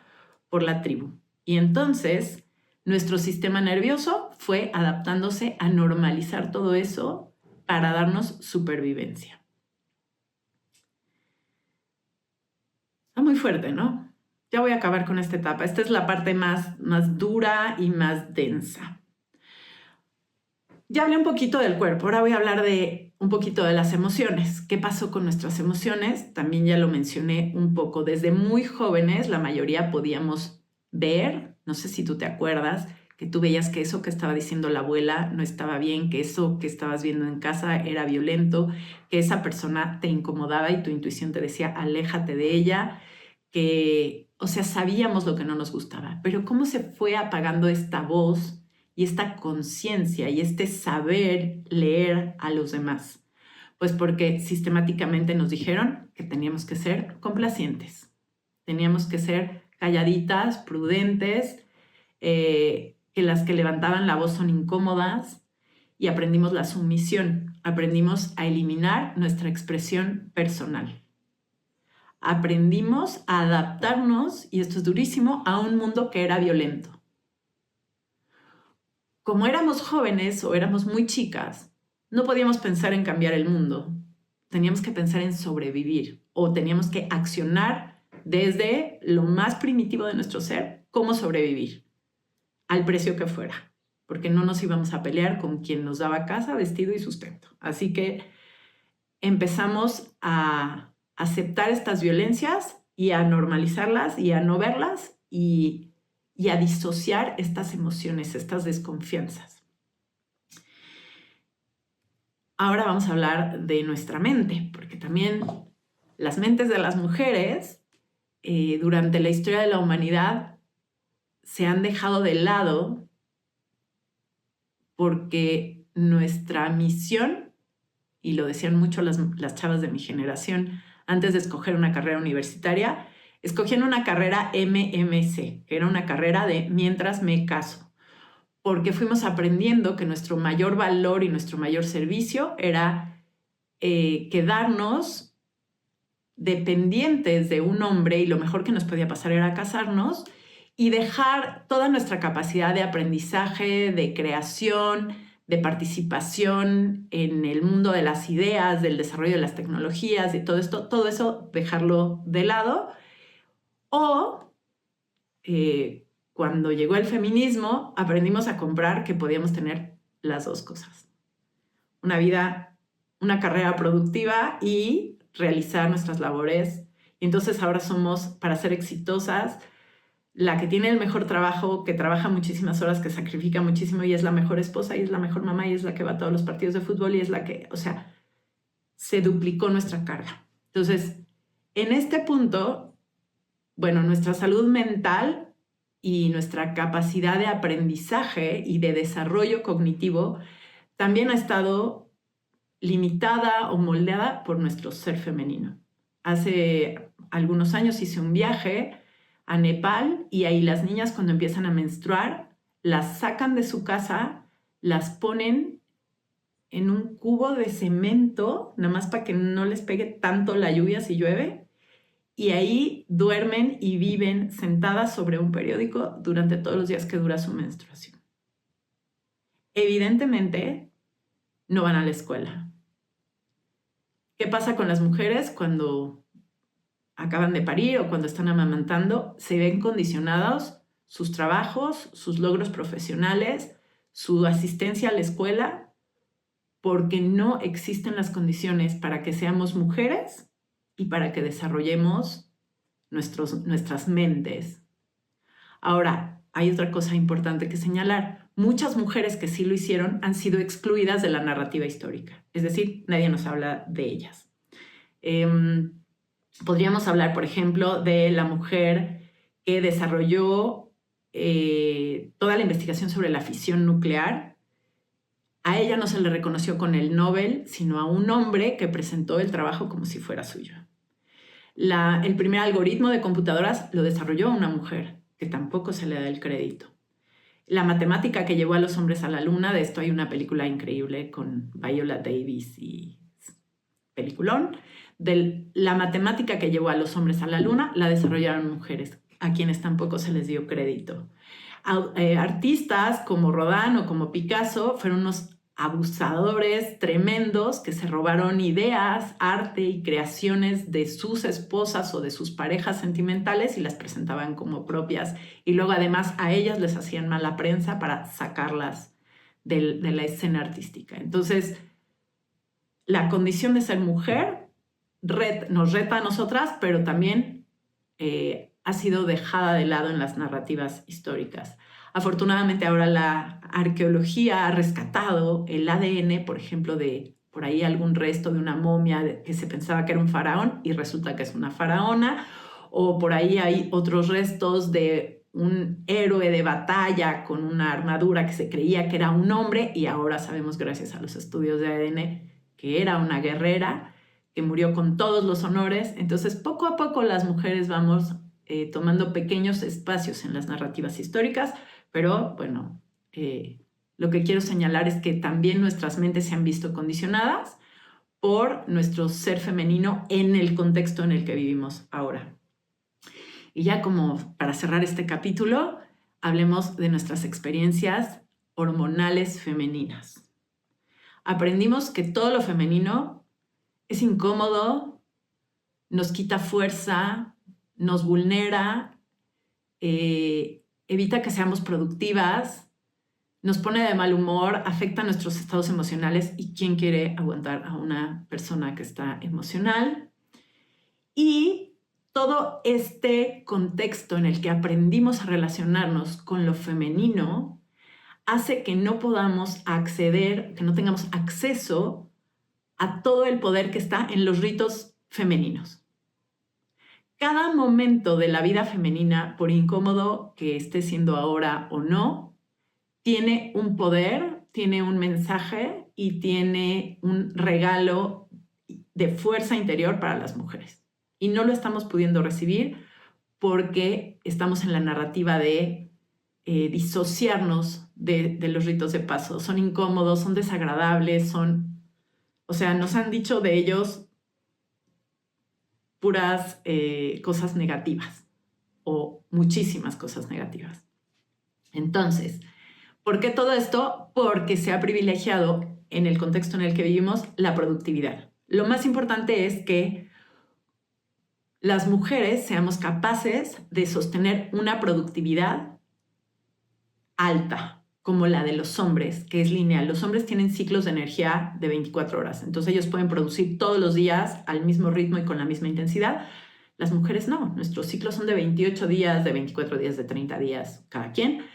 por la tribu. Y entonces nuestro sistema nervioso fue adaptándose a normalizar todo eso para darnos supervivencia. Está muy fuerte, ¿no? Ya voy a acabar con esta etapa. Esta es la parte más dura y más densa. Ya hablé un poquito del cuerpo, ahora voy a hablar un poquito de las emociones. ¿Qué pasó con nuestras emociones? También ya lo mencioné un poco. Desde muy jóvenes, la mayoría podíamos ver, no sé si tú te acuerdas, que tú veías que eso que estaba diciendo la abuela no estaba bien, que eso que estabas viendo en casa era violento, que esa persona te incomodaba y tu intuición te decía, aléjate de ella, o sea, sabíamos lo que no nos gustaba. Pero ¿cómo se fue apagando esta voz y esta conciencia y este saber leer a los demás? Pues porque sistemáticamente nos dijeron que teníamos que ser complacientes, teníamos que ser calladitas, prudentes, que las que levantaban la voz son incómodas y aprendimos la sumisión, aprendimos a eliminar nuestra expresión personal. Aprendimos a adaptarnos, y esto es durísimo, a un mundo que era violento. Como éramos jóvenes o éramos muy chicas, no podíamos pensar en cambiar el mundo. Teníamos que pensar en sobrevivir o teníamos que accionar desde lo más primitivo de nuestro ser, cómo sobrevivir, al precio que fuera, porque no nos íbamos a pelear con quien nos daba casa, vestido y sustento. Así que empezamos a aceptar estas violencias y a normalizarlas y a no verlas y a disociar estas emociones, estas desconfianzas. Ahora vamos a hablar de nuestra mente, porque también las mentes de las mujeres durante la historia de la humanidad se han dejado de lado porque nuestra misión, y lo decían mucho las chavas de mi generación, antes de escoger una carrera universitaria, escogían una carrera MMC, que era una carrera de mientras me caso, porque fuimos aprendiendo que nuestro mayor valor y nuestro mayor servicio era quedarnos dependientes de un hombre, y lo mejor que nos podía pasar era casarnos y dejar toda nuestra capacidad de aprendizaje, de creación, de participación en el mundo de las ideas, del desarrollo de las tecnologías, de todo eso dejarlo de lado. O cuando llegó el feminismo, aprendimos a comprar que podíamos tener las dos cosas. Una vida, una carrera productiva y realizar nuestras labores. Y entonces ahora somos, para ser exitosas, la que tiene el mejor trabajo, que trabaja muchísimas horas, que sacrifica muchísimo y es la mejor esposa y es la mejor mamá y es la que va a todos los partidos de fútbol y es la que, o sea, se duplicó nuestra carga. Entonces, en este punto, bueno, nuestra salud mental y nuestra capacidad de aprendizaje y de desarrollo cognitivo también ha estado limitada o moldeada por nuestro ser femenino. Hace algunos años hice un viaje a Nepal y ahí las niñas cuando empiezan a menstruar las sacan de su casa, las ponen en un cubo de cemento, nada más para que no les pegue tanto la lluvia si llueve, y ahí duermen y viven sentadas sobre un periódico durante todos los días que dura su menstruación. Evidentemente, no van a la escuela. ¿Qué pasa con las mujeres cuando acaban de parir o cuando están amamantando? Se ven condicionados sus trabajos, sus logros profesionales, su asistencia a la escuela, porque no existen las condiciones para que seamos mujeres y para que desarrollemos nuestras mentes. Ahora, hay otra cosa importante que señalar. Muchas mujeres que sí lo hicieron han sido excluidas de la narrativa histórica. Es decir, nadie nos habla de ellas. Podríamos hablar, por ejemplo, de la mujer que desarrolló toda la investigación sobre la fisión nuclear. A ella no se le reconoció con el Nobel, sino a un hombre que presentó el trabajo como si fuera suyo. El primer algoritmo de computadoras lo desarrolló una mujer, que tampoco se le da el crédito. La matemática que llevó a los hombres a la luna, de esto hay una película increíble con Viola Davis y peliculón. La matemática que llevó a los hombres a la luna la desarrollaron mujeres, a quienes tampoco se les dio crédito. Artistas como Rodin o como Picasso fueron unos abusadores tremendos que se robaron ideas, arte y creaciones de sus esposas o de sus parejas sentimentales y las presentaban como propias, y luego además a ellas les hacían mala prensa para sacarlas de la escena artística. Entonces, la condición de ser mujer nos reta a nosotras, pero también ha sido dejada de lado en las narrativas históricas. Afortunadamente ahora la arqueología ha rescatado el ADN, por ejemplo, de por ahí algún resto de una momia que se pensaba que era un faraón y resulta que es una faraona, o por ahí hay otros restos de un héroe de batalla con una armadura que se creía que era un hombre y ahora sabemos gracias a los estudios de ADN que era una guerrera que murió con todos los honores. Entonces, poco a poco las mujeres vamos tomando pequeños espacios en las narrativas históricas, pero bueno, lo que quiero señalar es que también nuestras mentes se han visto condicionadas por nuestro ser femenino en el contexto en el que vivimos ahora. Y ya como para cerrar este capítulo, hablemos de nuestras experiencias hormonales femeninas. Aprendimos que todo lo femenino es incómodo, nos quita fuerza, nos vulnera, evita que seamos productivas, nos pone de mal humor, afecta nuestros estados emocionales y quién quiere aguantar a una persona que está emocional. Y todo este contexto en el que aprendimos a relacionarnos con lo femenino hace que no podamos acceder, que no tengamos acceso a todo el poder que está en los ritos femeninos. Cada momento de la vida femenina, por incómodo que esté siendo ahora o no, tiene un poder, tiene un mensaje y tiene un regalo de fuerza interior para las mujeres. y no lo estamos pudiendo recibir porque estamos en la narrativa de disociarnos de los ritos de paso. Son incómodos, son desagradables, o sea, nos han dicho de ellos puras cosas negativas o muchísimas cosas negativas. Entonces, ¿por qué todo esto? Porque se ha privilegiado en el contexto en el que vivimos la productividad. Lo más importante es que las mujeres seamos capaces de sostener una productividad alta, como la de los hombres, que es lineal. Los hombres tienen ciclos de energía de 24 horas, entonces ellos pueden producir todos los días al mismo ritmo y con la misma intensidad. Las mujeres no, nuestros ciclos son de 28 días, de 24 días, de 30 días, cada quien,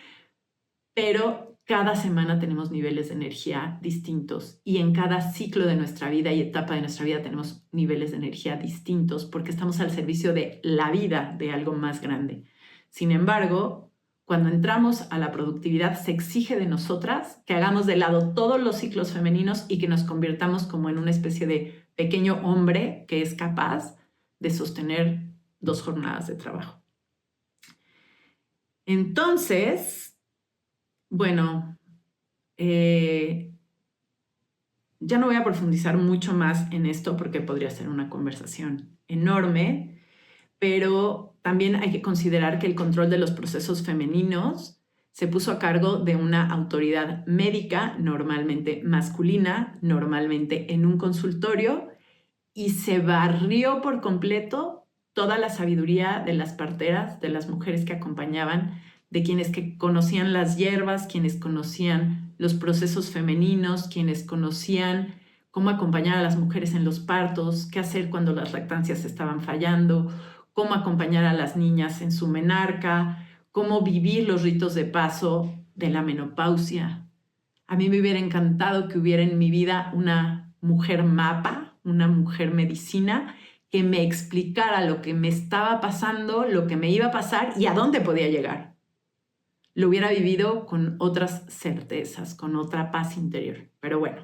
pero cada semana tenemos niveles de energía distintos y en cada ciclo de nuestra vida y etapa de nuestra vida tenemos niveles de energía distintos porque estamos al servicio de la vida de algo más grande. Sin embargo, cuando entramos a la productividad, se exige de nosotras que hagamos de lado todos los ciclos femeninos y que nos convirtamos como en una especie de pequeño hombre que es capaz de sostener 2 jornadas de trabajo. Entonces, bueno, ya no voy a profundizar mucho más en esto porque podría ser una conversación enorme, pero también hay que considerar que el control de los procesos femeninos se puso a cargo de una autoridad médica, normalmente masculina, normalmente en un consultorio, y se barrió por completo toda la sabiduría de las parteras, de las mujeres que acompañaban, de quienes que conocían las hierbas, quienes conocían los procesos femeninos, quienes conocían cómo acompañar a las mujeres en los partos, qué hacer cuando las lactancias estaban fallando, cómo acompañar a las niñas en su menarca, cómo vivir los ritos de paso de la menopausia. A mí me hubiera encantado que hubiera en mi vida una mujer mapa, una mujer medicina, que me explicara lo que me estaba pasando, lo que me iba a pasar y a dónde podía llegar. Lo hubiera vivido con otras certezas, con otra paz interior. Pero bueno,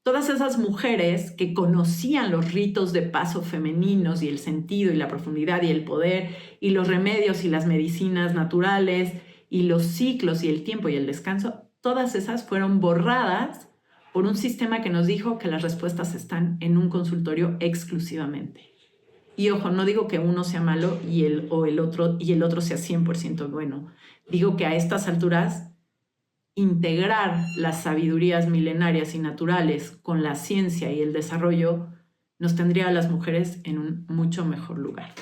todas esas mujeres que conocían los ritos de paso femeninos y el sentido y la profundidad y el poder y los remedios y las medicinas naturales y los ciclos y el tiempo y el descanso, todas esas fueron borradas por un sistema que nos dijo que las respuestas están en un consultorio exclusivamente. Y ojo, no digo que uno sea malo y el otro sea 100% bueno. Digo que a estas alturas integrar las sabidurías milenarias y naturales con la ciencia y el desarrollo nos tendría a las mujeres en un mucho mejor lugar.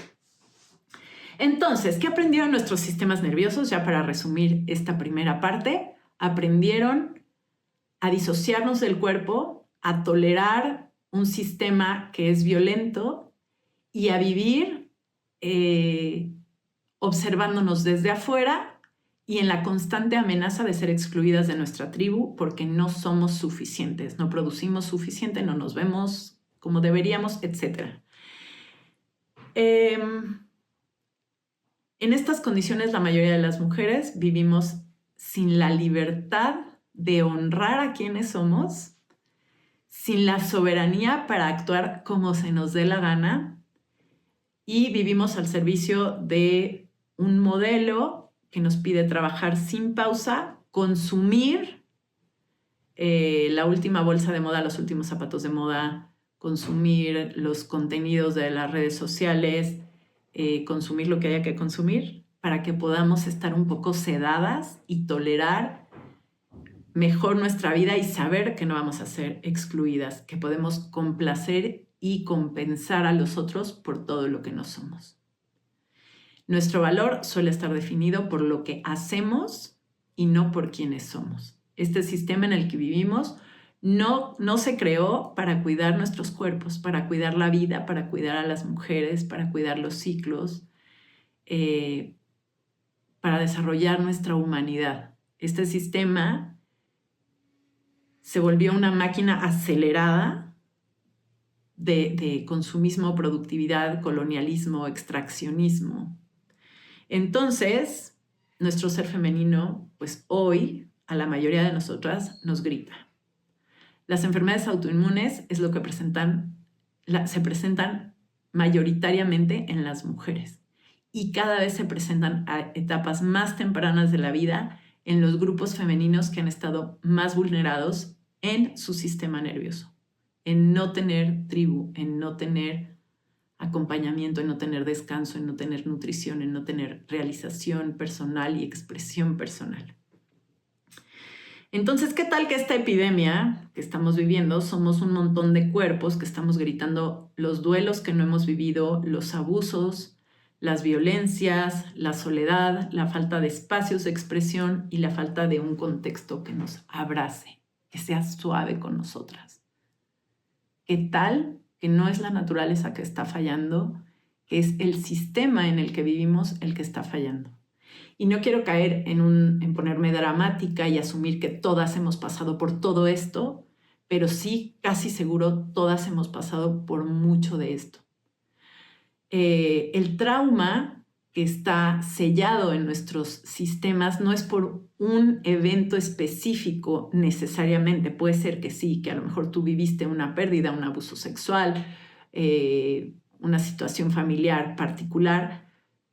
Entonces, ¿qué aprendieron nuestros sistemas nerviosos? Ya para resumir esta primera parte, aprendieron a disociarnos del cuerpo, a tolerar un sistema que es violento y a vivir observándonos desde afuera y en la constante amenaza de ser excluidas de nuestra tribu porque no somos suficientes, no producimos suficiente, no nos vemos como deberíamos, etc. En estas condiciones, la mayoría de las mujeres vivimos sin la libertad de honrar a quienes somos, sin la soberanía para actuar como se nos dé la gana y vivimos al servicio de un modelo que nos pide trabajar sin pausa, consumir la última bolsa de moda, los últimos zapatos de moda, consumir los contenidos de las redes sociales, consumir lo que haya que consumir para que podamos estar un poco sedadas y tolerar mejor nuestra vida y saber que no vamos a ser excluidas, que podemos complacer y compensar a los otros por todo lo que no somos. Nuestro valor suele estar definido por lo que hacemos y no por quienes somos. Este sistema en el que vivimos no se creó para cuidar nuestros cuerpos, para cuidar la vida, para cuidar a las mujeres, para cuidar los ciclos, para desarrollar nuestra humanidad. Este sistema se volvió una máquina acelerada de consumismo, productividad, colonialismo, extraccionismo. Entonces, nuestro ser femenino, pues hoy, a la mayoría de nosotras, nos grita. Las enfermedades autoinmunes es lo que se presentan mayoritariamente en las mujeres y cada vez se presentan a etapas más tempranas de la vida en los grupos femeninos que han estado más vulnerados en su sistema nervioso, en no tener tribu, en no tener acompañamiento, en no tener descanso, en no tener nutrición, en no tener realización personal y expresión personal. Entonces, ¿qué tal que esta epidemia que estamos viviendo somos un montón de cuerpos que estamos gritando los duelos que no hemos vivido, los abusos, las violencias, la soledad, la falta de espacios de expresión y la falta de un contexto que nos abrace, que sea suave con nosotras? ¿Qué tal que no es la naturaleza que está fallando, que es el sistema en el que vivimos el que está fallando? Y no quiero caer en ponerme dramática y asumir que todas hemos pasado por todo esto, pero sí, casi seguro, todas hemos pasado por mucho de esto. El trauma que está sellado en nuestros sistemas no es por un evento específico necesariamente. Puede ser que sí, que a lo mejor tú viviste una pérdida, un abuso sexual, una situación familiar particular,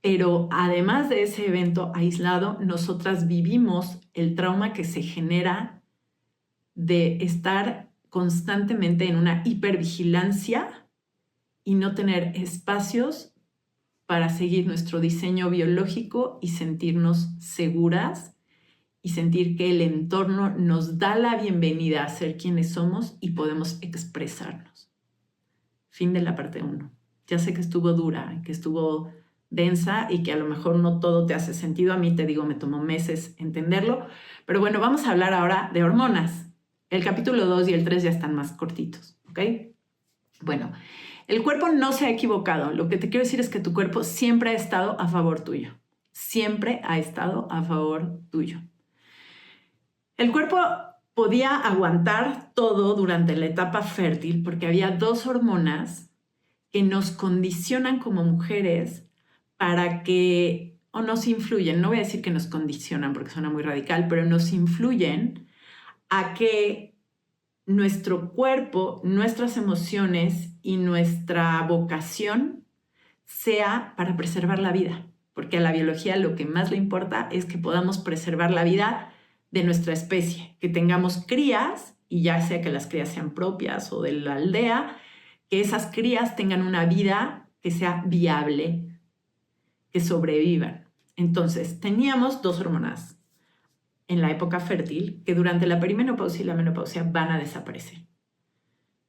pero además de ese evento aislado, nosotras vivimos el trauma que se genera de estar constantemente en una hipervigilancia y no tener espacios para seguir nuestro diseño biológico y sentirnos seguras y sentir que el entorno nos da la bienvenida a ser quienes somos y podemos expresarnos. Fin de la parte 1. Ya sé que estuvo dura, que estuvo densa y que a lo mejor no todo te hace sentido. A mí, te digo, me tomó meses entenderlo. Pero bueno, vamos a hablar ahora de hormonas. El capítulo 2 y el 3 ya están más cortitos, ¿ok? Bueno, el cuerpo no se ha equivocado. Lo que te quiero decir es que tu cuerpo siempre ha estado a favor tuyo. Siempre ha estado a favor tuyo. El cuerpo podía aguantar todo durante la etapa fértil porque había 2 hormonas que nos condicionan como mujeres para que, o nos influyen, no voy a decir que nos condicionan porque suena muy radical, pero nos influyen a que nuestro cuerpo, nuestras emociones y nuestra vocación sea para preservar la vida, porque a la biología lo que más le importa es que podamos preservar la vida de nuestra especie, que tengamos crías, y ya sea que las crías sean propias o de la aldea, que esas crías tengan una vida que sea viable, que sobrevivan. Entonces, teníamos 2 hormonas en la época fértil que durante la perimenopausia y la menopausia van a desaparecer.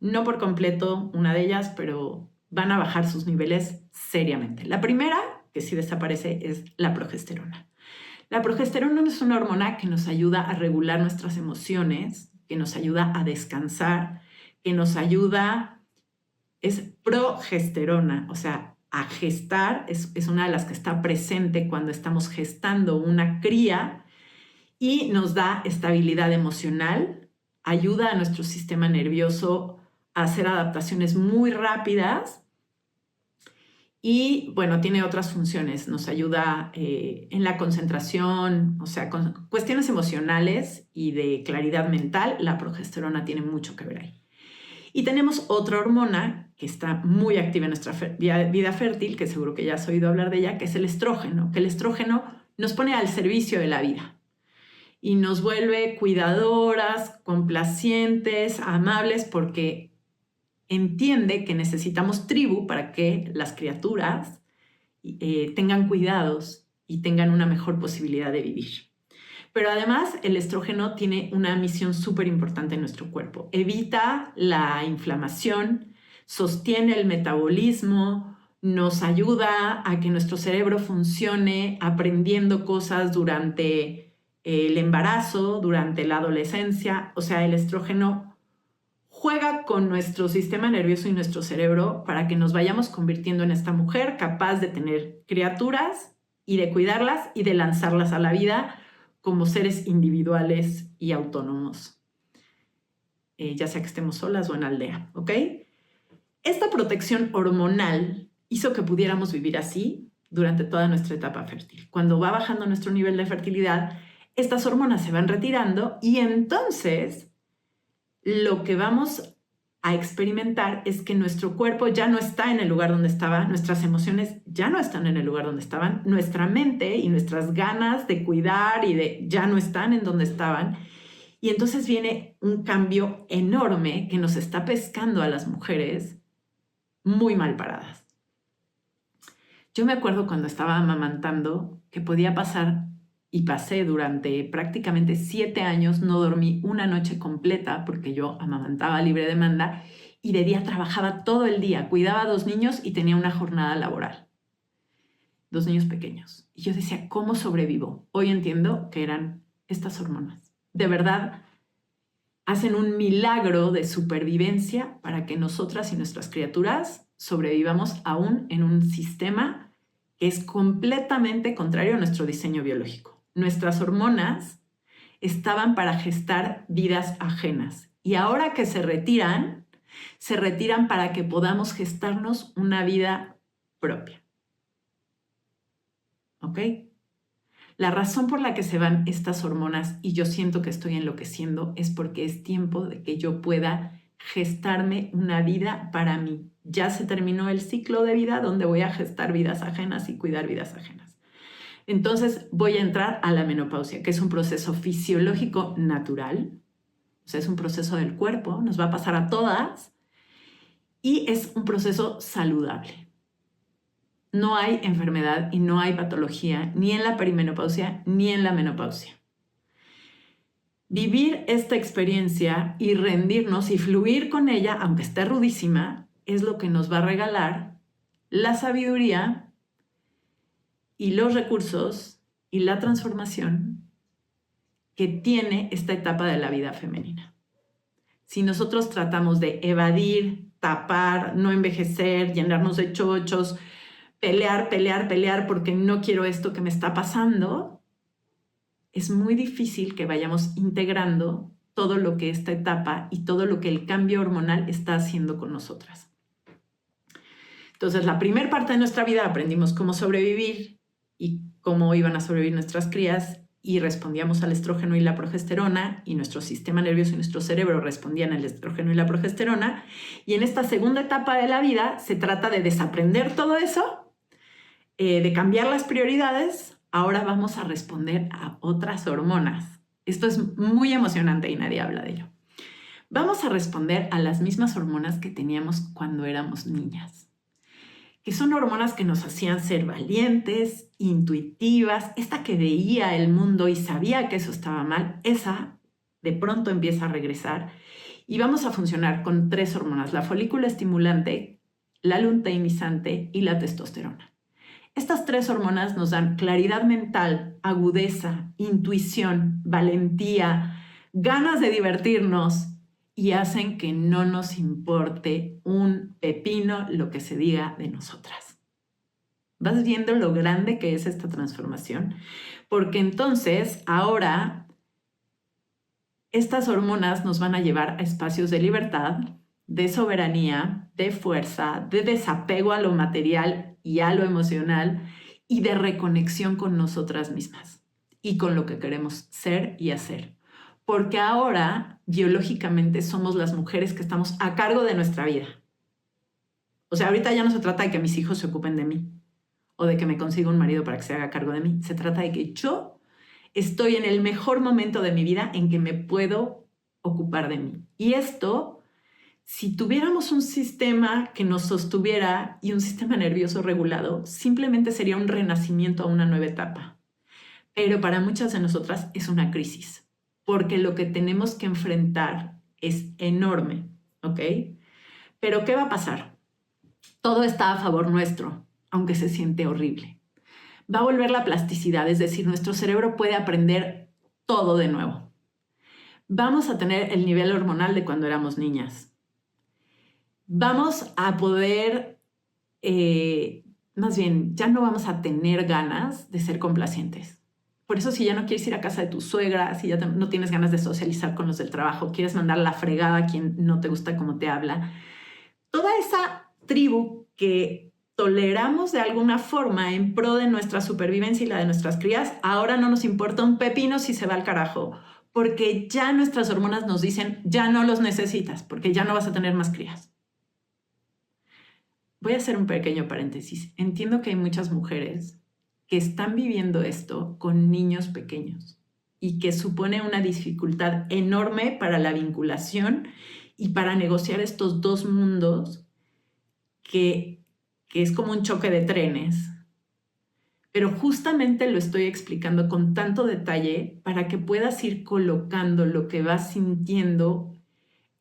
No por completo una de ellas, pero van a bajar sus niveles seriamente. La primera, que sí desaparece, es la progesterona. La progesterona es una hormona que nos ayuda a regular nuestras emociones, que nos ayuda a descansar, que nos ayuda, es progesterona, o sea, a gestar, es una de las que está presente cuando estamos gestando una cría y nos da estabilidad emocional, ayuda a nuestro sistema nervioso a hacer adaptaciones muy rápidas y, bueno, tiene otras funciones. Nos ayuda en la concentración, o sea, con cuestiones emocionales y de claridad mental. La progesterona tiene mucho que ver ahí. Y tenemos otra hormona que está muy activa en nuestra vida fértil, que seguro que ya has oído hablar de ella, que es el estrógeno, que el estrógeno nos pone al servicio de la vida y nos vuelve cuidadoras, complacientes, amables, porque entiende que necesitamos tribu para que las criaturas tengan cuidados y tengan una mejor posibilidad de vivir. Pero además el estrógeno tiene una misión súper importante en nuestro cuerpo. Evita la inflamación, sostiene el metabolismo, nos ayuda a que nuestro cerebro funcione aprendiendo cosas durante el embarazo, durante la adolescencia. O sea, el estrógeno juega con nuestro sistema nervioso y nuestro cerebro para que nos vayamos convirtiendo en esta mujer capaz de tener criaturas y de cuidarlas y de lanzarlas a la vida como seres individuales y autónomos, ya sea que estemos solas o en aldea, ¿ok? Esta protección hormonal hizo que pudiéramos vivir así durante toda nuestra etapa fértil. Cuando va bajando nuestro nivel de fertilidad, estas hormonas se van retirando y entonces lo que vamos a experimentar es que nuestro cuerpo ya no está en el lugar donde estaba, nuestras emociones ya no están en el lugar donde estaban, nuestra mente y nuestras ganas de cuidar ya no están en donde estaban. Y entonces viene un cambio enorme que nos está pescando a las mujeres muy mal paradas. Yo me acuerdo cuando estaba amamantando que podía pasar, y pasé durante prácticamente 7 años, no dormí una noche completa porque yo amamantaba libre demanda y de día trabajaba todo el día, cuidaba a 2 niños y tenía una jornada laboral. 2 niños pequeños. Y yo decía, ¿cómo sobrevivo? Hoy entiendo que eran estas hormonas. De verdad, hacen un milagro de supervivencia para que nosotras y nuestras criaturas sobrevivamos aún en un sistema que es completamente contrario a nuestro diseño biológico. Nuestras hormonas estaban para gestar vidas ajenas y ahora que se retiran para que podamos gestarnos una vida propia. ¿Ok? La razón por la que se van estas hormonas y yo siento que estoy enloqueciendo es porque es tiempo de que yo pueda gestarme una vida para mí. Ya se terminó el ciclo de vida donde voy a gestar vidas ajenas y cuidar vidas ajenas. Entonces voy a entrar a la menopausia, que es un proceso fisiológico natural, o sea, es un proceso del cuerpo, nos va a pasar a todas y es un proceso saludable. No hay enfermedad y no hay patología ni en la perimenopausia ni en la menopausia. Vivir esta experiencia y rendirnos y fluir con ella, aunque esté rudísima, es lo que nos va a regalar la sabiduría y los recursos y la transformación que tiene esta etapa de la vida femenina. Si nosotros tratamos de evadir, tapar, no envejecer, llenarnos de chochos, pelear porque no quiero esto que me está pasando, es muy difícil que vayamos integrando todo lo que esta etapa y todo lo que el cambio hormonal está haciendo con nosotras. Entonces, la primera parte de nuestra vida aprendimos cómo sobrevivir y cómo iban a sobrevivir nuestras crías y respondíamos al estrógeno y la progesterona y nuestro sistema nervioso y nuestro cerebro respondían al estrógeno y la progesterona. Y en esta segunda etapa de la vida se trata de desaprender todo eso, de cambiar las prioridades. Ahora vamos a responder a otras hormonas. Esto es muy emocionante y nadie habla de ello. Vamos a responder a las mismas hormonas que teníamos cuando éramos niñas, que son hormonas que nos hacían ser valientes, intuitivas. Esta que veía el mundo y sabía que eso estaba mal, esa de pronto empieza a regresar y vamos a funcionar con 3 hormonas: la folículo estimulante, la luteinizante y la testosterona. Estas 3 hormonas nos dan claridad mental, agudeza, intuición, valentía, ganas de divertirnos y hacen que no nos importe un pepino lo que se diga de nosotras. ¿Vas viendo lo grande que es esta transformación? Porque entonces ahora estas hormonas nos van a llevar a espacios de libertad, de soberanía, de fuerza, de desapego a lo material y a lo emocional y de reconexión con nosotras mismas y con lo que queremos ser y hacer. Porque ahora biológicamente somos las mujeres que estamos a cargo de nuestra vida. O sea, ahorita ya no se trata de que mis hijos se ocupen de mí o de que me consiga un marido para que se haga cargo de mí. Se trata de que yo estoy en el mejor momento de mi vida en que me puedo ocupar de mí. Y esto, si tuviéramos un sistema que nos sostuviera y un sistema nervioso regulado, simplemente sería un renacimiento a una nueva etapa. Pero para muchas de nosotras es una crisis, porque lo que tenemos que enfrentar es enorme, ¿ok? Pero ¿qué va a pasar? Todo está a favor nuestro, aunque se siente horrible. Va a volver la plasticidad, es decir, nuestro cerebro puede aprender todo de nuevo. Vamos a tener el nivel hormonal de cuando éramos niñas. Vamos a poder, más bien, ya no vamos a tener ganas de ser complacientes. Por eso, si ya no quieres ir a casa de tu suegra, si ya no tienes ganas de socializar con los del trabajo, quieres mandar la fregada a quien no te gusta cómo te habla, toda esa tribu que toleramos de alguna forma en pro de nuestra supervivencia y la de nuestras crías, ahora no nos importa un pepino si se va al carajo, porque ya nuestras hormonas nos dicen, ya no los necesitas, porque ya no vas a tener más crías. Voy a hacer un pequeño paréntesis. Entiendo que hay muchas mujeres que están viviendo esto con niños pequeños y que supone una dificultad enorme para la vinculación y para negociar estos dos mundos que es como un choque de trenes. Pero justamente lo estoy explicando con tanto detalle para que puedas ir colocando lo que vas sintiendo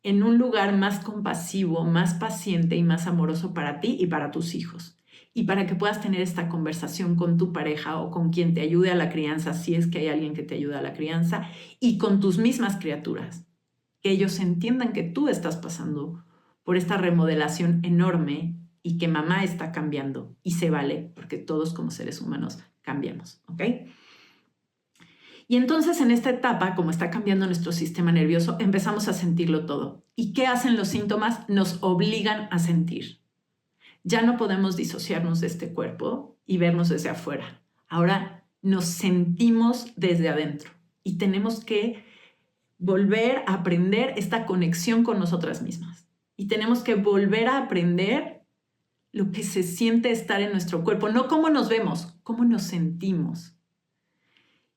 en un lugar más compasivo, más paciente y más amoroso para ti y para tus hijos. Y para que puedas tener esta conversación con tu pareja o con quien te ayude a la crianza, si es que hay alguien que te ayude a la crianza, y con tus mismas criaturas. Que ellos entiendan que tú estás pasando por esta remodelación enorme y que mamá está cambiando y se vale porque todos como seres humanos cambiamos, ¿ok? Y entonces en esta etapa, como está cambiando nuestro sistema nervioso, empezamos a sentirlo todo. ¿Y qué hacen los síntomas? Nos obligan a sentir. Ya no podemos disociarnos de este cuerpo y vernos desde afuera. Ahora nos sentimos desde adentro y tenemos que volver a aprender esta conexión con nosotras mismas. Y tenemos que volver a aprender lo que se siente estar en nuestro cuerpo, no cómo nos vemos, cómo nos sentimos.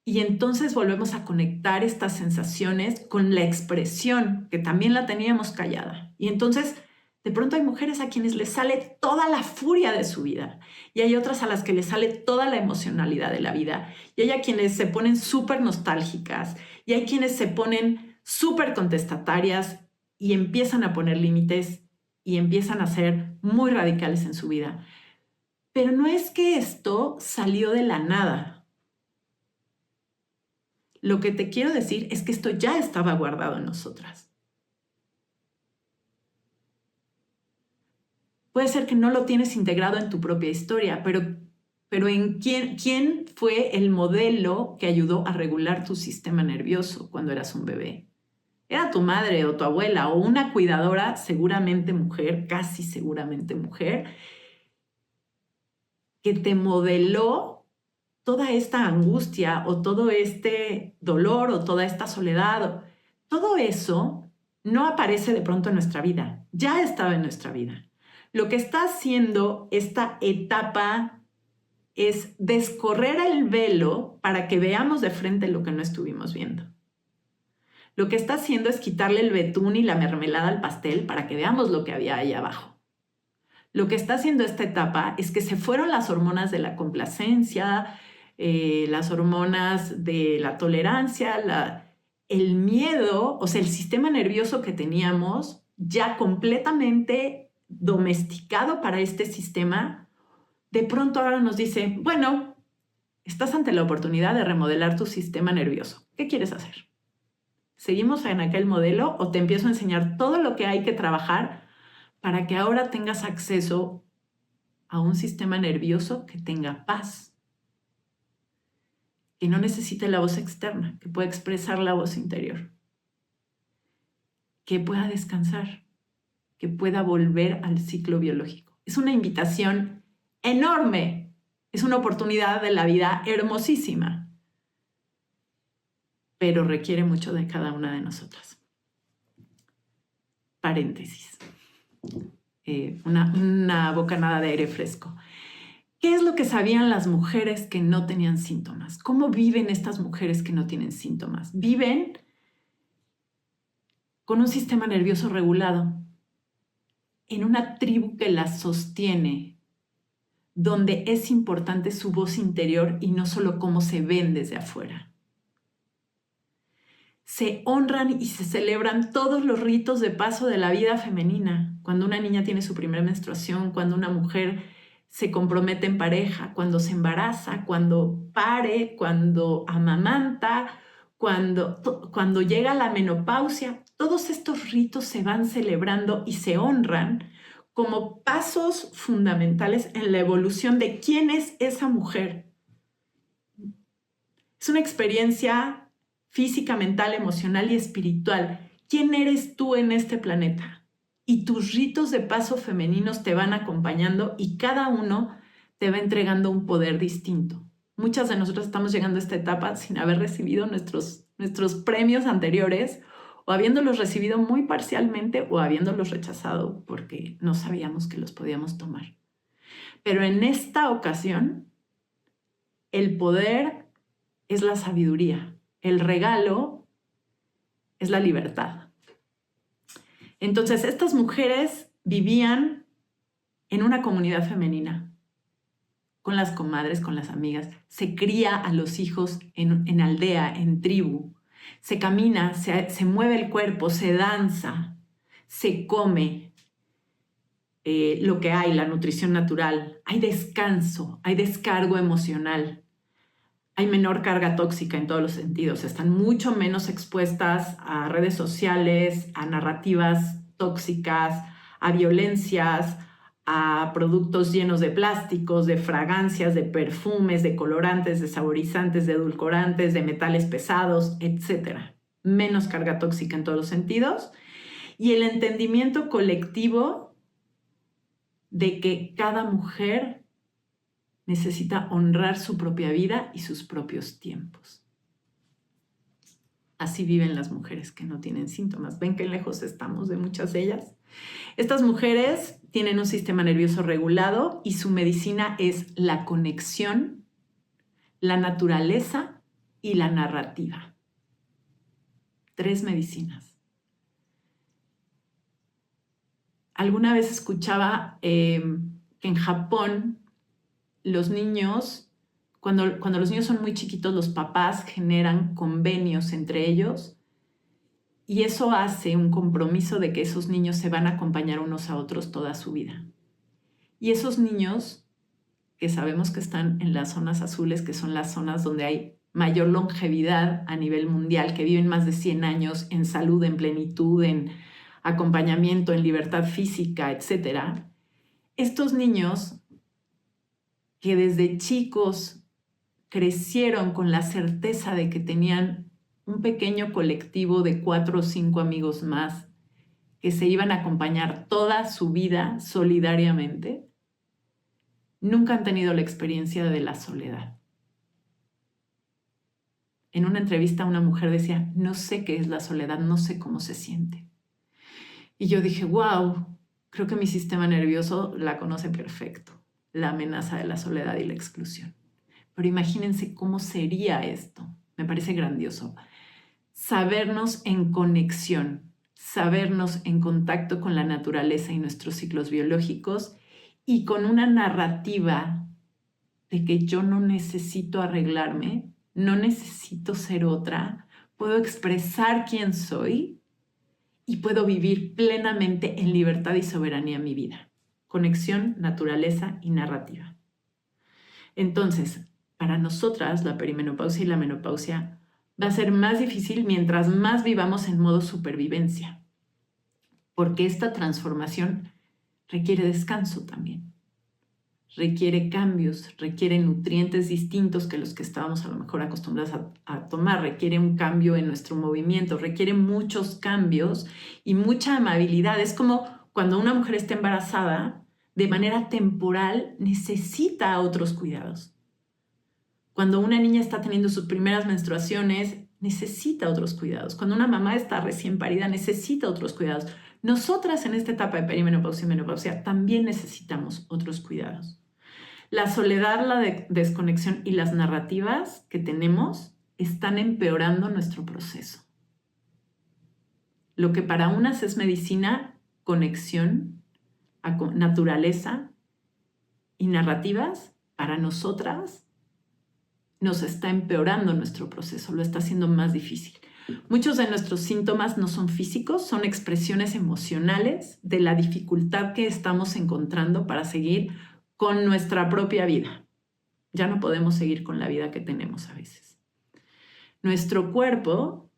Y entonces volvemos a conectar estas sensaciones con la expresión, que también la teníamos callada. Y entonces, de pronto hay mujeres a quienes les sale toda la furia de su vida. Y hay otras a las que les sale toda la emocionalidad de la vida. Y hay a quienes se ponen súper nostálgicas. Y hay quienes se ponen súper contestatarias y empiezan a poner límites y empiezan a ser muy radicales en su vida. Pero no es que esto salió de la nada. Lo que te quiero decir es que esto ya estaba guardado en nosotras. Puede ser que no lo tienes integrado en tu propia historia, pero ¿en quién fue el modelo que ayudó a regular tu sistema nervioso cuando eras un bebé? Era tu madre o tu abuela o una cuidadora, seguramente mujer, casi seguramente mujer, que te modeló toda esta angustia o todo este dolor o toda esta soledad. Todo eso no aparece de pronto en nuestra vida, ya estaba en nuestra vida. Lo que está haciendo esta etapa es descorrer el velo para que veamos de frente lo que no estuvimos viendo. Lo que está haciendo es quitarle el betún y la mermelada al pastel para que veamos lo que había ahí abajo. Lo que está haciendo esta etapa es que se fueron las hormonas de la complacencia, las hormonas de la tolerancia, el miedo, o sea, el sistema nervioso que teníamos ya completamente domesticado para este sistema, de pronto ahora nos dice, bueno, estás ante la oportunidad de remodelar tu sistema nervioso. ¿Qué quieres hacer? ¿Seguimos en aquel modelo o te empiezo a enseñar todo lo que hay que trabajar para que ahora tengas acceso a un sistema nervioso que tenga paz? Que no necesite la voz externa, que pueda expresar la voz interior, que pueda descansar, que pueda volver al ciclo biológico. Es una invitación enorme, es una oportunidad de la vida hermosísima, pero requiere mucho de cada una de nosotras. Paréntesis, una bocanada de aire fresco. ¿Qué es lo que sabían las mujeres que no tenían síntomas? ¿Cómo viven estas mujeres que no tienen síntomas? Viven con un sistema nervioso regulado, en una tribu que las sostiene, donde es importante su voz interior y no solo cómo se ven desde afuera. Se honran y se celebran todos los ritos de paso de la vida femenina. Cuando una niña tiene su primera menstruación, cuando una mujer se compromete en pareja, cuando se embaraza, cuando pare, cuando amamanta, cuando llega la menopausia, todos estos ritos se van celebrando y se honran como pasos fundamentales en la evolución de quién es esa mujer. Es una experiencia física, mental, emocional y espiritual. ¿Quién eres tú en este planeta? Y tus ritos de paso femeninos te van acompañando y cada uno te va entregando un poder distinto. Muchas de nosotros estamos llegando a esta etapa sin haber recibido nuestros nuestros premios anteriores, o habiéndolos recibido muy parcialmente o habiéndolos rechazado porque no sabíamos que los podíamos tomar. Pero en esta ocasión, el poder es la sabiduría, el regalo es la libertad. Entonces, estas mujeres vivían en una comunidad femenina, con las comadres, con las amigas. Se cría a los hijos en aldea, en tribu. Se camina, se mueve el cuerpo, se danza, se come lo que hay, la nutrición natural. Hay descanso, hay descargo emocional. Hay menor carga tóxica en todos los sentidos. Están mucho menos expuestas a redes sociales, a narrativas tóxicas, a violencias, a productos llenos de plásticos, de fragancias, de perfumes, de colorantes, de saborizantes, de edulcorantes, de metales pesados, etc. Menos carga tóxica en todos los sentidos. Y el entendimiento colectivo de que cada mujer necesita honrar su propia vida y sus propios tiempos. Así viven las mujeres que no tienen síntomas. ¿Ven qué lejos estamos de muchas de ellas? Estas mujeres tienen un sistema nervioso regulado y su medicina es la conexión, la naturaleza y la narrativa. 3 medicinas. Alguna vez escuchaba que en Japón los niños, cuando los niños son muy chiquitos, los papás generan convenios entre ellos y eso hace un compromiso de que esos niños se van a acompañar unos a otros toda su vida. Y esos niños, que sabemos que están en las zonas azules, que son las zonas donde hay mayor longevidad a nivel mundial, que viven más de 100 años en salud, en plenitud, en acompañamiento, en libertad física, etc. Estos niños que desde chicos crecieron con la certeza de que tenían un pequeño colectivo de 4 o 5 amigos más que se iban a acompañar toda su vida solidariamente, nunca han tenido la experiencia de la soledad. En una entrevista una mujer decía, no sé qué es la soledad, no sé cómo se siente. Y yo dije, wow, creo que mi sistema nervioso la conoce perfecto, la amenaza de la soledad y la exclusión. Pero imagínense cómo sería esto. Me parece grandioso. Sabernos en conexión, sabernos en contacto con la naturaleza y nuestros ciclos biológicos y con una narrativa de que yo no necesito arreglarme, no necesito ser otra, puedo expresar quién soy y puedo vivir plenamente en libertad y soberanía mi vida. Conexión, naturaleza y narrativa. Entonces, para nosotras, la perimenopausia y la menopausia va a ser más difícil mientras más vivamos en modo supervivencia, porque esta transformación requiere descanso también, requiere cambios, requiere nutrientes distintos que los que estábamos a lo mejor acostumbrados a tomar, requiere un cambio en nuestro movimiento, requiere muchos cambios y mucha amabilidad. Es como cuando una mujer está embarazada, de manera temporal necesita otros cuidados. Cuando una niña está teniendo sus primeras menstruaciones, necesita otros cuidados. Cuando una mamá está recién parida, necesita otros cuidados. Nosotras en esta etapa de perimenopausia y menopausia también necesitamos otros cuidados. La soledad, la desconexión y las narrativas que tenemos están empeorando nuestro proceso. Lo que para unas es medicina, conexión, naturaleza y narrativas, para nosotras nos está empeorando nuestro proceso, lo está haciendo más difícil. Muchos de nuestros síntomas no son físicos, son expresiones emocionales de la dificultad que estamos encontrando para seguir con nuestra propia vida. Ya no podemos seguir con la vida que tenemos a veces. Nuestro cuerpo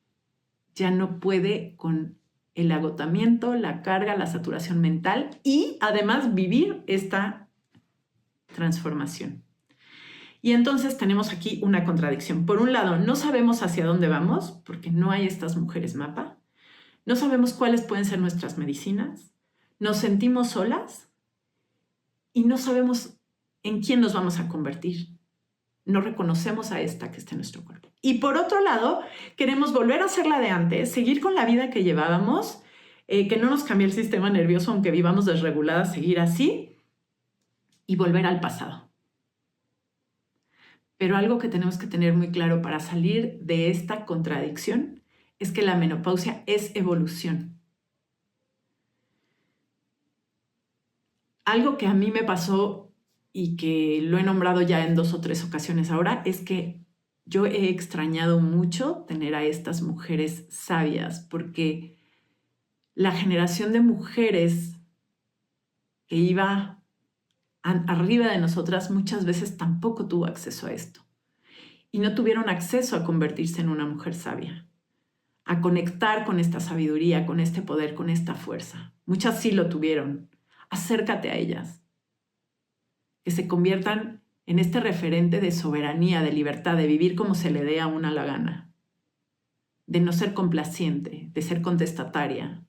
ya no puede con el agotamiento, la carga, la saturación mental y además vivir esta transformación. Y entonces tenemos aquí una contradicción. Por un lado, no sabemos hacia dónde vamos porque no hay estas mujeres mapa. No sabemos cuáles pueden ser nuestras medicinas. Nos sentimos solas y no sabemos en quién nos vamos a convertir. no reconocemos a esta que está en nuestro cuerpo. Y por otro lado, queremos volver a hacer la de antes, seguir con la vida que llevábamos, que no nos cambie el sistema nervioso, aunque vivamos desreguladas, seguir así y volver al pasado. Pero algo que tenemos que tener muy claro para salir de esta contradicción es que la menopausia es evolución. Algo que a mí me pasó y que lo he nombrado ya en 2 o 3 ocasiones ahora es que yo he extrañado mucho tener a estas mujeres sabias, porque la generación de mujeres que iba arriba de nosotras muchas veces tampoco tuvo acceso a esto. Y no tuvieron acceso a convertirse en una mujer sabia, a conectar con esta sabiduría, con este poder, con esta fuerza. Muchas sí lo tuvieron. Acércate a ellas. Que se conviertan en este referente de soberanía, de libertad, de vivir como se le dé a una la gana, de no ser complaciente, de ser contestataria,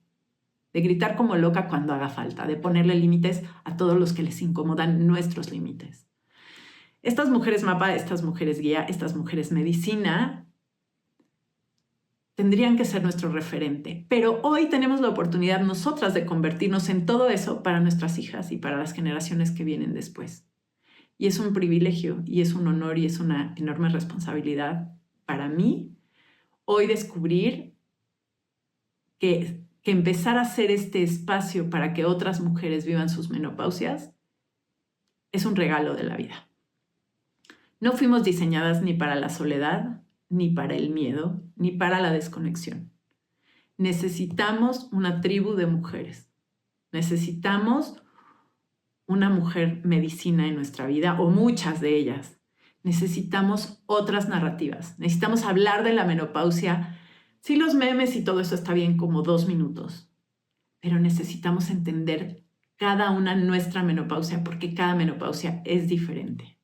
de gritar como loca cuando haga falta, de ponerle límites a todos los que les incomodan nuestros límites. Estas mujeres mapa, estas mujeres guía, estas mujeres medicina tendrían que ser nuestro referente, pero hoy tenemos la oportunidad nosotras de convertirnos en todo eso para nuestras hijas y para las generaciones que vienen después. Y es un privilegio y es un honor y es una enorme responsabilidad para mí hoy descubrir que empezar a hacer este espacio para que otras mujeres vivan sus menopausias es un regalo de la vida. No fuimos diseñadas ni para la soledad, ni para el miedo, ni para la desconexión. Necesitamos una tribu de mujeres. Necesitamos una mujer medicina en nuestra vida, o muchas de ellas. Necesitamos otras narrativas. Necesitamos hablar de la menopausia. Sí, los memes y todo eso está bien como 2 minutos, pero necesitamos entender cada una nuestra menopausia porque cada menopausia es diferente.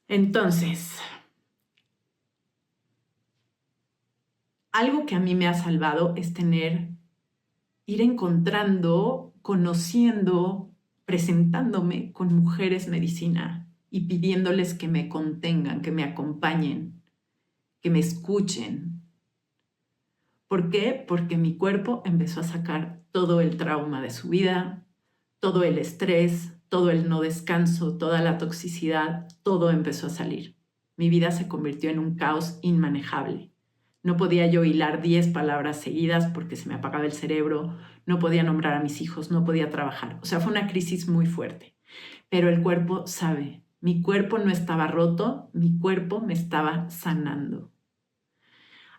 Entonces, algo que a mí me ha salvado es ir encontrando, conociendo, presentándome con mujeres medicina y pidiéndoles que me contengan, que me acompañen, que me escuchen. ¿Por qué? Porque mi cuerpo empezó a sacar todo el trauma de su vida, todo el estrés, todo el no descanso, toda la toxicidad, todo empezó a salir. Mi vida se convirtió en un caos inmanejable. No podía yo hilar 10 palabras seguidas porque se me apagaba el cerebro, no podía nombrar a mis hijos, no podía trabajar. O sea, fue una crisis muy fuerte. Pero el cuerpo sabe, mi cuerpo no estaba roto, mi cuerpo me estaba sanando.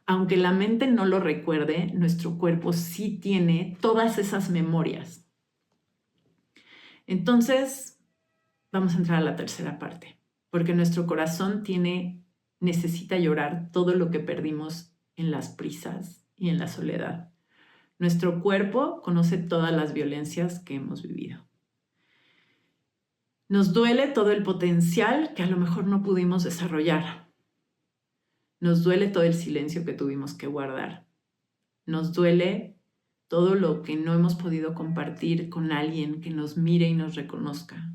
Aunque la mente no lo recuerde, nuestro cuerpo sí tiene todas esas memorias. Entonces, vamos a entrar a la tercera parte, porque nuestro corazón necesita llorar todo lo que perdimos en las prisas y en la soledad. Nuestro cuerpo conoce todas las violencias que hemos vivido. Nos duele todo el potencial que a lo mejor no pudimos desarrollar. Nos duele todo el silencio que tuvimos que guardar. Nos duele todo lo que no hemos podido compartir con alguien que nos mire y nos reconozca.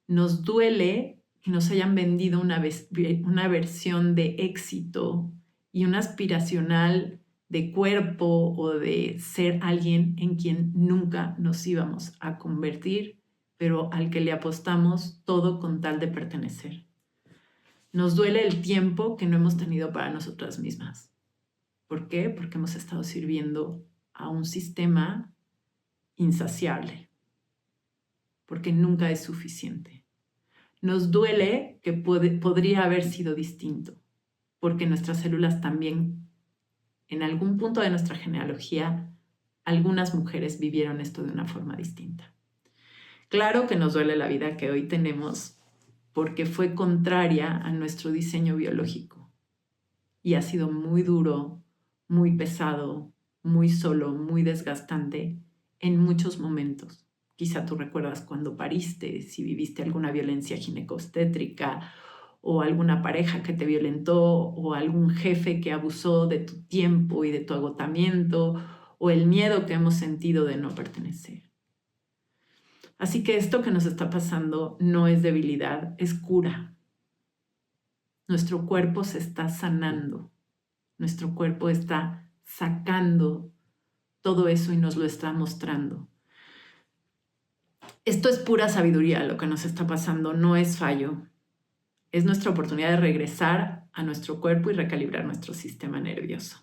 Nos duele que nos hayan vendido una versión de éxito y una aspiracional de cuerpo o de ser alguien en quien nunca nos íbamos a convertir, pero al que le apostamos todo con tal de pertenecer. Nos duele el tiempo que no hemos tenido para nosotras mismas. ¿Por qué? Porque hemos estado sirviendo a un sistema insaciable, porque nunca es suficiente. Nos duele que podría haber sido distinto, porque nuestras células también, en algún punto de nuestra genealogía, algunas mujeres vivieron esto de una forma distinta. Claro que nos duele la vida que hoy tenemos, porque fue contraria a nuestro diseño biológico y ha sido muy duro, muy pesado, muy solo, muy desgastante en muchos momentos. Quizá tú recuerdas cuando pariste, si viviste alguna violencia ginecobstétrica o alguna pareja que te violentó o algún jefe que abusó de tu tiempo y de tu agotamiento o el miedo que hemos sentido de no pertenecer. Así que esto que nos está pasando no es debilidad, es cura. Nuestro cuerpo se está sanando. Nuestro cuerpo está sacando todo eso y nos lo está mostrando. Esto es pura sabiduría lo que nos está pasando, no es fallo. Es nuestra oportunidad de regresar a nuestro cuerpo y recalibrar nuestro sistema nervioso.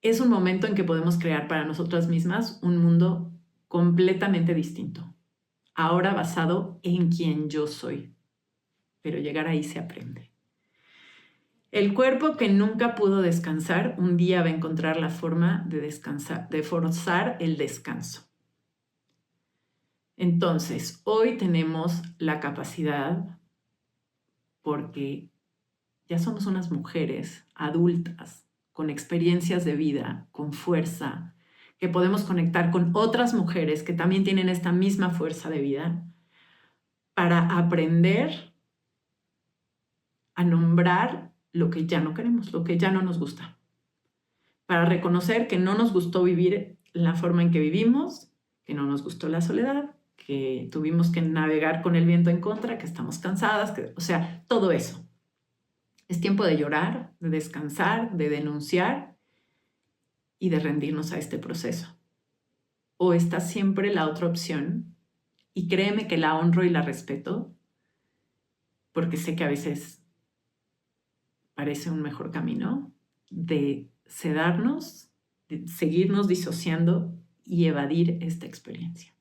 Es un momento en que podemos crear para nosotras mismas un mundo completamente distinto, ahora basado en quien yo soy. Pero llegar ahí se aprende. El cuerpo que nunca pudo descansar, un día va a encontrar la forma de descansar, de forzar el descanso. Entonces, hoy tenemos la capacidad, porque ya somos unas mujeres adultas, con experiencias de vida, con fuerza, que podemos conectar con otras mujeres que también tienen esta misma fuerza de vida, para aprender a nombrar lo que ya no queremos, lo que ya no nos gusta, para reconocer que no nos gustó vivir la forma en que vivimos, que no nos gustó la soledad, que tuvimos que navegar con el viento en contra, que estamos cansadas, o sea, todo eso. Es tiempo de llorar, de descansar, de denunciar y de rendirnos a este proceso. O está siempre la otra opción, y créeme que la honro y la respeto, porque sé que a veces parece un mejor camino, de sedarnos, de seguirnos disociando y evadir esta experiencia.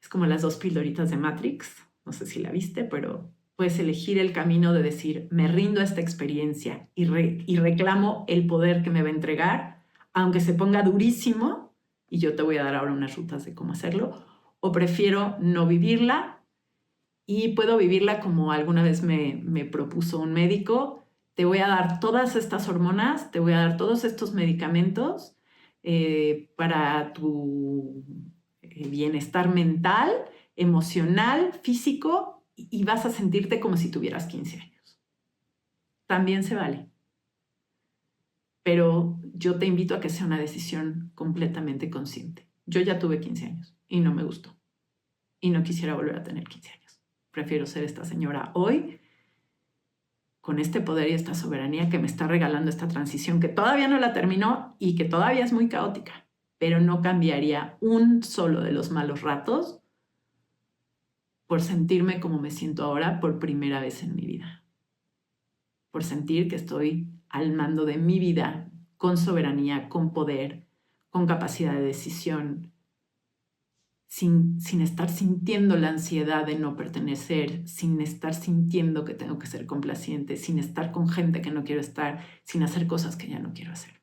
Es como las 2 pildoritas de Matrix, no sé si la viste, pero puedes elegir el camino de decir, me rindo a esta experiencia y reclamo el poder que me va a entregar, aunque se ponga durísimo, y yo te voy a dar ahora unas rutas de cómo hacerlo, o prefiero no vivirla y puedo vivirla como alguna vez me propuso un médico. Te voy a dar todas estas hormonas, te voy a dar todos estos medicamentos para tu bienestar mental, emocional, físico, y vas a sentirte como si tuvieras 15 años. También se vale. Pero yo te invito a que sea una decisión completamente consciente. Yo ya tuve 15 años y no me gustó. Y no quisiera volver a tener 15 años. Prefiero ser esta señora hoy, con este poder y esta soberanía que me está regalando esta transición, que todavía no la terminó y que todavía es muy caótica, pero no cambiaría un solo de los malos ratos por sentirme como me siento ahora por primera vez en mi vida. Por sentir que estoy al mando de mi vida, con soberanía, con poder, con capacidad de decisión, sin estar sintiendo la ansiedad de no pertenecer, sin estar sintiendo que tengo que ser complaciente, sin estar con gente que no quiero estar, sin hacer cosas que ya no quiero hacer.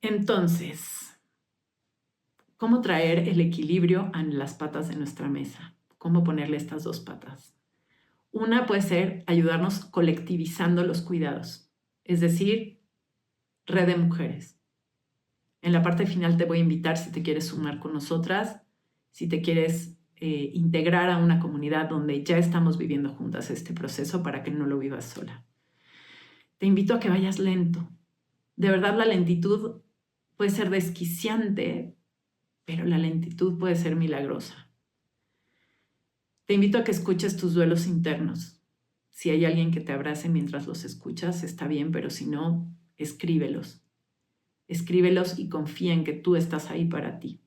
Entonces, ¿cómo traer el equilibrio a las patas de nuestra mesa? ¿Cómo ponerle estas 2 patas? Una puede ser ayudarnos colectivizando los cuidados, es decir, red de mujeres. En la parte final te voy a invitar si te quieres sumar con nosotras, si te quieres integrar a una comunidad donde ya estamos viviendo juntas este proceso para que no lo vivas sola. Te invito a que vayas lento. De verdad, la lentitud puede ser desquiciante, pero la lentitud puede ser milagrosa. Te invito a que escuches tus duelos internos. Si hay alguien que te abrace mientras los escuchas, está bien, pero si no, escríbelos. Escríbelos y confía en que tú estás ahí para ti.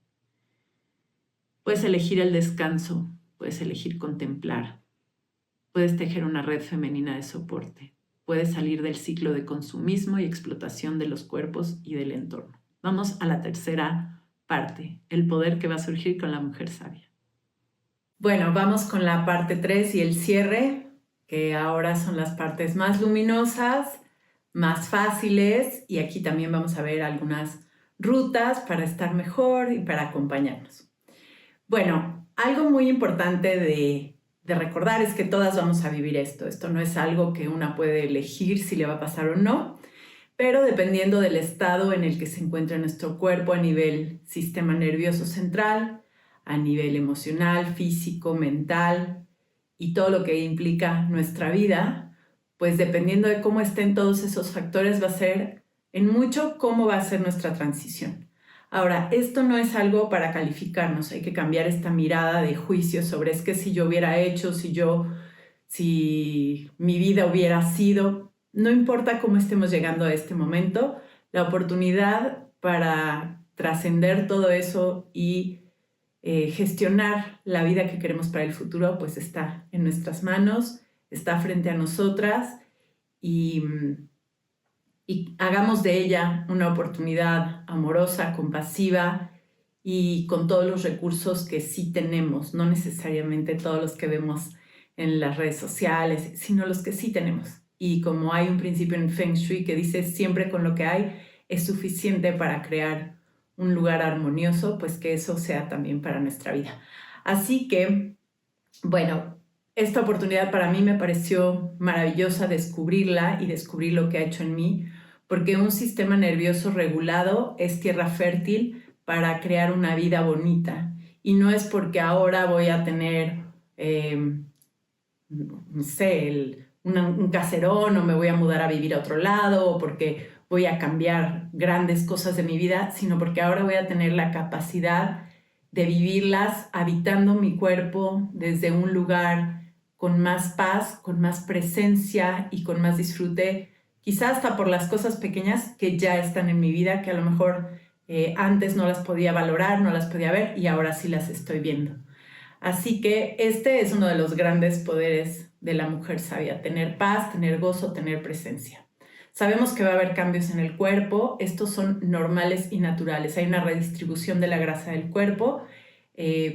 Puedes elegir el descanso, puedes elegir contemplar, puedes tejer una red femenina de soporte, puedes salir del ciclo de consumismo y explotación de los cuerpos y del entorno. Vamos a la tercera parte, el poder que va a surgir con la mujer sabia. Bueno, vamos con la parte 3 y el cierre, que ahora son las partes más luminosas, más fáciles, y aquí también vamos a ver algunas rutas para estar mejor y para acompañarnos. Bueno, algo muy importante de recordar es que todas vamos a vivir esto. Esto no es algo que una puede elegir si le va a pasar o no, pero dependiendo del estado en el que se encuentra nuestro cuerpo a nivel sistema nervioso central, a nivel emocional, físico, mental y todo lo que implica nuestra vida, pues dependiendo de cómo estén todos esos factores va a ser en mucho cómo va a ser nuestra transición. Ahora, esto no es algo para calificarnos, hay que cambiar esta mirada de juicio sobre es que si yo hubiera hecho, si yo si mi vida hubiera sido, no importa cómo estemos llegando a este momento, la oportunidad para trascender todo eso y gestionar la vida que queremos para el futuro, pues está en nuestras manos, está frente a nosotras y hagamos de ella una oportunidad amorosa, compasiva y con todos los recursos que sí tenemos, no necesariamente todos los que vemos en las redes sociales, sino los que sí tenemos. Y como hay un principio en Feng Shui que dice siempre con lo que hay es suficiente para crear un lugar armonioso, pues que eso sea también para nuestra vida. Así que, bueno, esta oportunidad para mí me pareció maravillosa descubrirla y descubrir lo que ha hecho en mí, porque un sistema nervioso regulado es tierra fértil para crear una vida bonita. Y no es porque ahora voy a tener, no sé, un caserón o me voy a mudar a vivir a otro lado o porque voy a cambiar grandes cosas de mi vida, sino porque ahora voy a tener la capacidad de vivirlas habitando mi cuerpo desde un lugar con más paz, con más presencia y con más disfrute, quizás hasta por las cosas pequeñas que ya están en mi vida, que a lo mejor antes no las podía valorar, no las podía ver y ahora sí las estoy viendo. Así que este es uno de los grandes poderes de la mujer sabia, tener paz, tener gozo, tener presencia. Sabemos que va a haber cambios en el cuerpo, estos son normales y naturales. Hay una redistribución de la grasa del cuerpo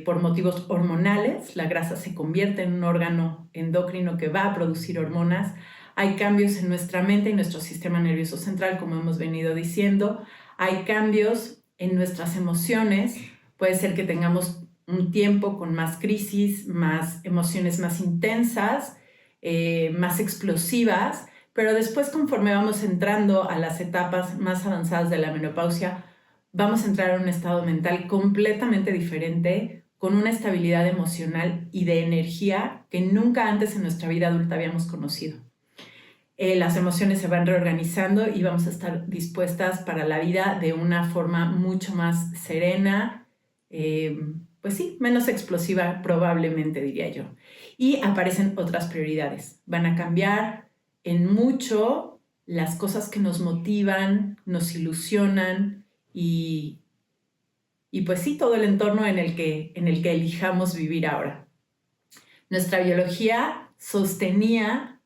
por motivos hormonales. La grasa se convierte en un órgano endocrino que va a producir hormonas. Hay cambios en nuestra mente y nuestro sistema nervioso central, como hemos venido diciendo. Hay cambios en nuestras emociones. Puede ser que tengamos un tiempo con más crisis, más emociones más intensas, más explosivas, pero después conforme vamos entrando a las etapas más avanzadas de la menopausia, vamos a entrar a un estado mental completamente diferente, con una estabilidad emocional y de energía que nunca antes en nuestra vida adulta habíamos conocido. Las emociones se van reorganizando y vamos a estar dispuestas para la vida de una forma mucho más serena, pues sí, menos explosiva probablemente, diría yo. Y aparecen otras prioridades. Van a cambiar en mucho las cosas que nos motivan, nos ilusionan y pues sí, todo el entorno en el que elijamos vivir ahora. Nuestra biología sostenía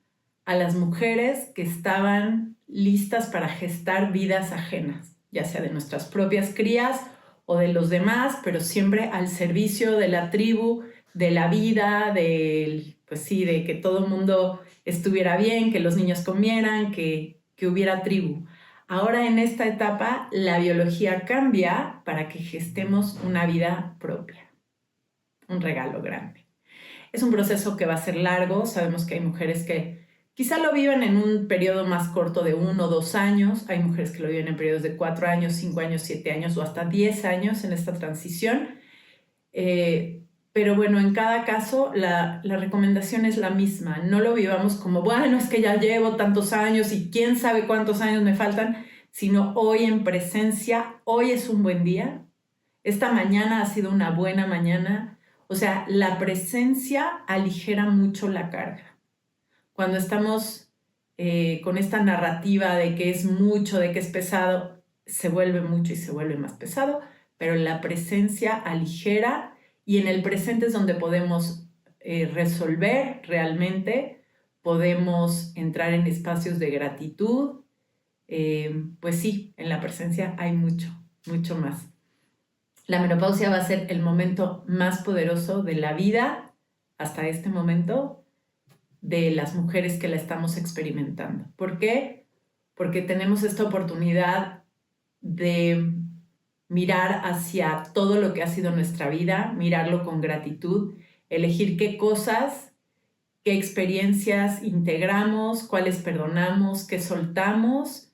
a las mujeres que estaban listas para gestar vidas ajenas, ya sea de nuestras propias crías o de los demás, pero siempre al servicio de la tribu, de la vida, pues sí, de que todo el mundo estuviera bien, que los niños comieran, que hubiera tribu. Ahora en esta etapa la biología cambia para que gestemos una vida propia, un regalo grande. Es un proceso que va a ser largo, sabemos que hay mujeres que quizá lo viven en un periodo más corto de 1 o 2 años, hay mujeres que lo viven en periodos de 4 años, 5 años, 7 años o hasta 10 años en esta transición. Pero bueno, en cada caso la recomendación es la misma. No lo vivamos como, bueno, es que ya llevo tantos años y quién sabe cuántos años me faltan, sino hoy en presencia, hoy es un buen día, esta mañana ha sido una buena mañana. O sea, la presencia aligera mucho la carga. Cuando estamos con esta narrativa de que es mucho, de que es pesado, se vuelve mucho y se vuelve más pesado, pero la presencia aligera y en el presente es donde podemos resolver realmente, podemos entrar en espacios de gratitud. Pues sí, en la presencia hay mucho, mucho más. La menopausia va a ser el momento más poderoso de la vida hasta este momento de las mujeres que la estamos experimentando. ¿Por qué? Porque tenemos esta oportunidad de mirar hacia todo lo que ha sido nuestra vida, mirarlo con gratitud, elegir qué cosas, qué experiencias integramos, cuáles perdonamos, qué soltamos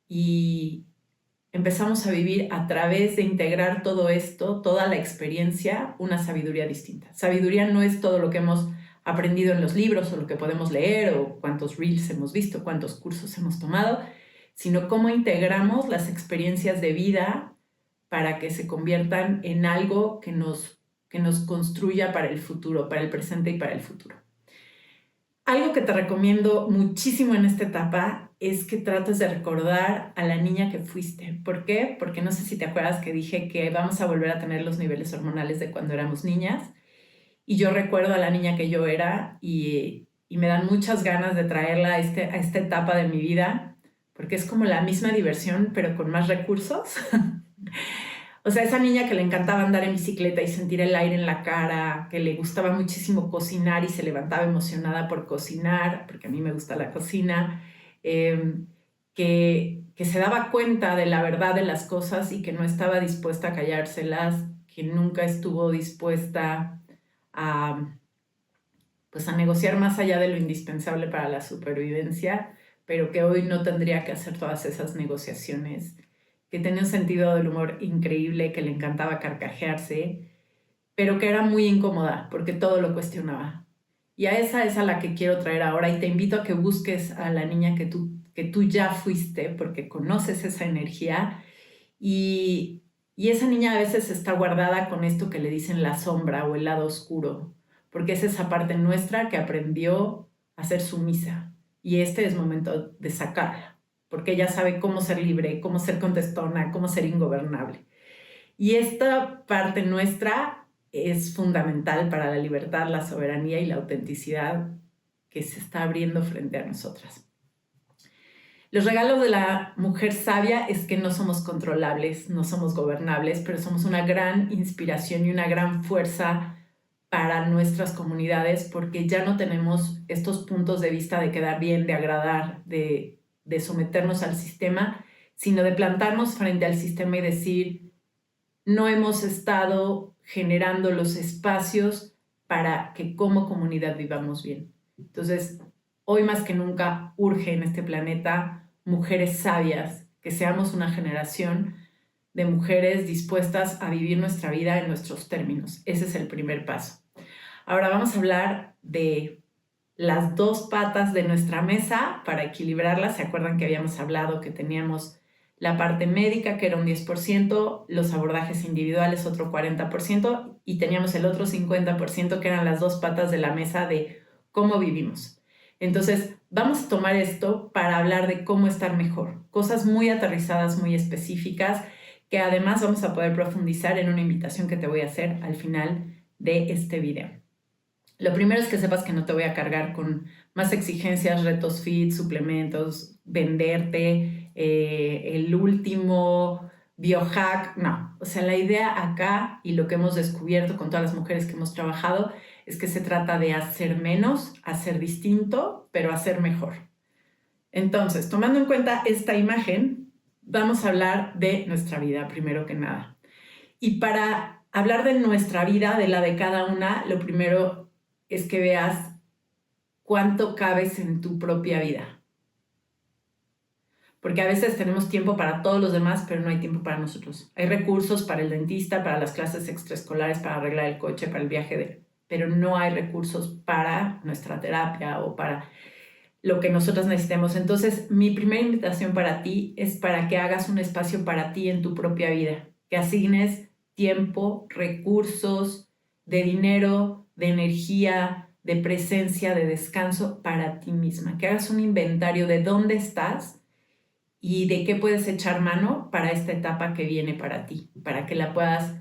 y empezamos a vivir a través de integrar todo esto, toda la experiencia, una sabiduría distinta. Sabiduría no es todo lo que hemos aprendido en los libros o lo que podemos leer o cuántos reels hemos visto, cuántos cursos hemos tomado, sino cómo integramos las experiencias de vida para que se conviertan en algo que nos construya para el futuro, para el presente y para el futuro. Algo que te recomiendo muchísimo en esta etapa es que trates de recordar a la niña que fuiste. ¿Por qué? Porque no sé si te acuerdas que dije que vamos a volver a tener los niveles hormonales de cuando éramos niñas. Y yo recuerdo a la niña que yo era y me dan muchas ganas de traerla a esta etapa de mi vida, porque es como la misma diversión, pero con más recursos. O sea, esa niña que le encantaba andar en bicicleta y sentir el aire en la cara, que le gustaba muchísimo cocinar y se levantaba emocionada por cocinar, porque a mí me gusta la cocina, que se daba cuenta de la verdad de las cosas y que no estaba dispuesta a callárselas, que nunca estuvo dispuesta a, pues, a negociar más allá de lo indispensable para la supervivencia, pero que hoy no tendría que hacer todas esas negociaciones, que tenía un sentido del humor increíble, que le encantaba carcajearse, pero que era muy incómoda porque todo lo cuestionaba. Y a esa es a la que quiero traer ahora y te invito a que busques a la niña que tú ya fuiste porque conoces esa energía y esa niña a veces está guardada con esto que le dicen la sombra o el lado oscuro, porque es esa parte nuestra que aprendió a ser sumisa y este es momento de sacarla porque ella sabe cómo ser libre, cómo ser contestona, cómo ser ingobernable. Y esta parte nuestra es fundamental para la libertad, la soberanía y la autenticidad que se está abriendo frente a nosotras. Los regalos de la mujer sabia es que no somos controlables, no somos gobernables, pero somos una gran inspiración y una gran fuerza para nuestras comunidades porque ya no tenemos estos puntos de vista de quedar bien, de agradar, de someternos al sistema, sino de plantarnos frente al sistema y decir, no hemos estado generando los espacios para que como comunidad vivamos bien. Entonces, hoy más que nunca urge en este planeta mujeres sabias, que seamos una generación de mujeres dispuestas a vivir nuestra vida en nuestros términos. Ese es el primer paso. Ahora vamos a hablar de las dos patas de nuestra mesa para equilibrarlas. ¿Se acuerdan que habíamos hablado que teníamos la parte médica, que era un 10%, los abordajes individuales, otro 40%, y teníamos el otro 50%, que eran las dos patas de la mesa de cómo vivimos? Entonces, vamos a tomar esto para hablar de cómo estar mejor. Cosas muy aterrizadas, muy específicas, que además vamos a poder profundizar en una invitación que te voy a hacer al final de este video. Lo primero es que sepas que no te voy a cargar con más exigencias, retos fit, suplementos, venderte, el último biohack, no. O sea, la idea acá y lo que hemos descubierto con todas las mujeres que hemos trabajado es que se trata de hacer menos, hacer distinto, pero hacer mejor. Entonces, tomando en cuenta esta imagen, vamos a hablar de nuestra vida primero que nada. Y para hablar de nuestra vida, de la de cada una, lo primero es que veas cuánto cabes en tu propia vida. Porque a veces tenemos tiempo para todos los demás, pero no hay tiempo para nosotros. Hay recursos para el dentista, para las clases extraescolares, para arreglar el coche, para el viaje, pero no hay recursos para nuestra terapia o para lo que nosotros necesitemos. Entonces, mi primera invitación para ti es para que hagas un espacio para ti en tu propia vida, que asignes tiempo, recursos, de dinero, de energía, de presencia, de descanso para ti misma, que hagas un inventario de dónde estás y de qué puedes echar mano para esta etapa que viene para ti, para que la puedas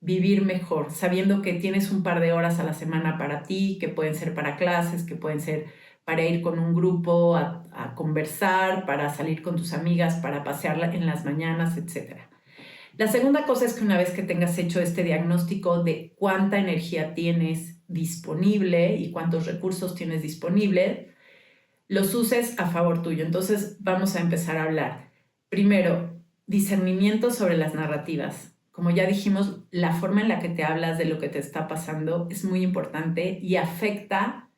vivir mejor, sabiendo que tienes un par de horas a la semana para ti, que pueden ser para clases, que pueden ser para ir con un grupo a conversar, para salir con tus amigas, para pasearla en las mañanas, etc. La segunda cosa es que una vez que tengas hecho este diagnóstico de cuánta energía tienes disponible y cuántos recursos tienes disponibles, los uses a favor tuyo. Entonces vamos a empezar a hablar. Primero, discernimiento sobre las narrativas. Como ya dijimos, la forma en la que te hablas de lo que te está pasando es muy importante y afecta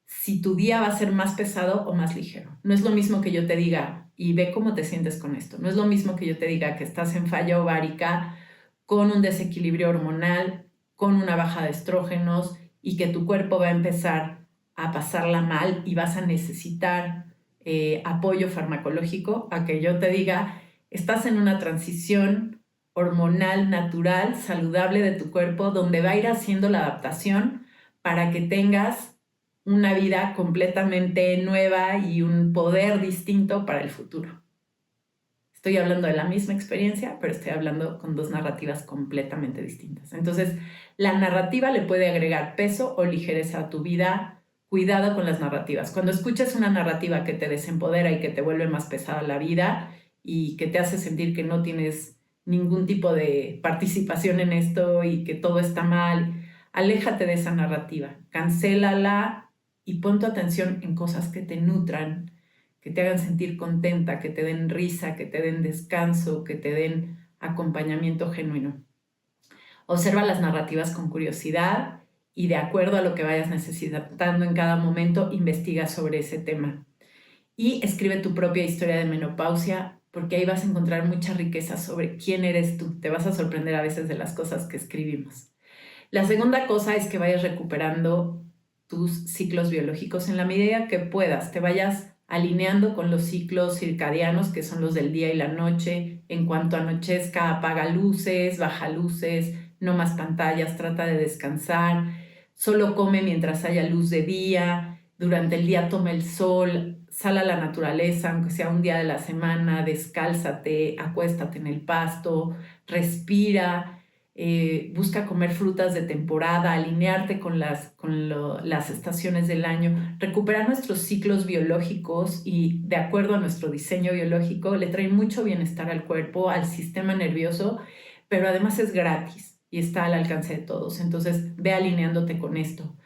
si tu día va a ser más pesado o más ligero. No es lo mismo que yo te diga, y ve cómo te sientes con esto. No es lo mismo que yo te diga que estás en falla ovárica, con un desequilibrio hormonal, con una baja de estrógenos y que tu cuerpo va a empezar a pasarla mal y vas a necesitar apoyo farmacológico, a que yo te diga, estás en una transición hormonal, natural, saludable de tu cuerpo, donde va a ir haciendo la adaptación para que tengas una vida completamente nueva y un poder distinto para el futuro. Estoy hablando de la misma experiencia, pero estoy hablando con dos narrativas completamente distintas. Entonces, la narrativa le puede agregar peso o ligereza a tu vida. Cuidado con las narrativas. Cuando escuchas una narrativa que te desempodera y que te vuelve más pesada la vida y que te hace sentir que no tienes ningún tipo de participación en esto y que todo está mal, aléjate de esa narrativa, cancélala y pon tu atención en cosas que te nutran, que te hagan sentir contenta, que te den risa, que te den descanso, que te den acompañamiento genuino. Observa las narrativas con curiosidad y de acuerdo a lo que vayas necesitando en cada momento, investiga sobre ese tema. Y escribe tu propia historia de menopausia, porque ahí vas a encontrar mucha riqueza sobre quién eres tú. Te vas a sorprender a veces de las cosas que escribimos. La segunda cosa es que vayas recuperando tus ciclos biológicos en la medida que puedas, te vayas alineando con los ciclos circadianos, que son los del día y la noche. En cuanto anochezca, apaga luces, baja luces, no más pantallas, trata de descansar, solo come mientras haya luz de día, durante el día toma el sol, sal a la naturaleza, aunque sea un día de la semana, descálzate, acuéstate en el pasto, respira. Busca comer frutas de temporada, alinearte con las estaciones del año, recuperar nuestros ciclos biológicos y de acuerdo a nuestro diseño biológico le trae mucho bienestar al cuerpo, al sistema nervioso, pero además es gratis y está al alcance de todos. Entonces ve alineándote con esto.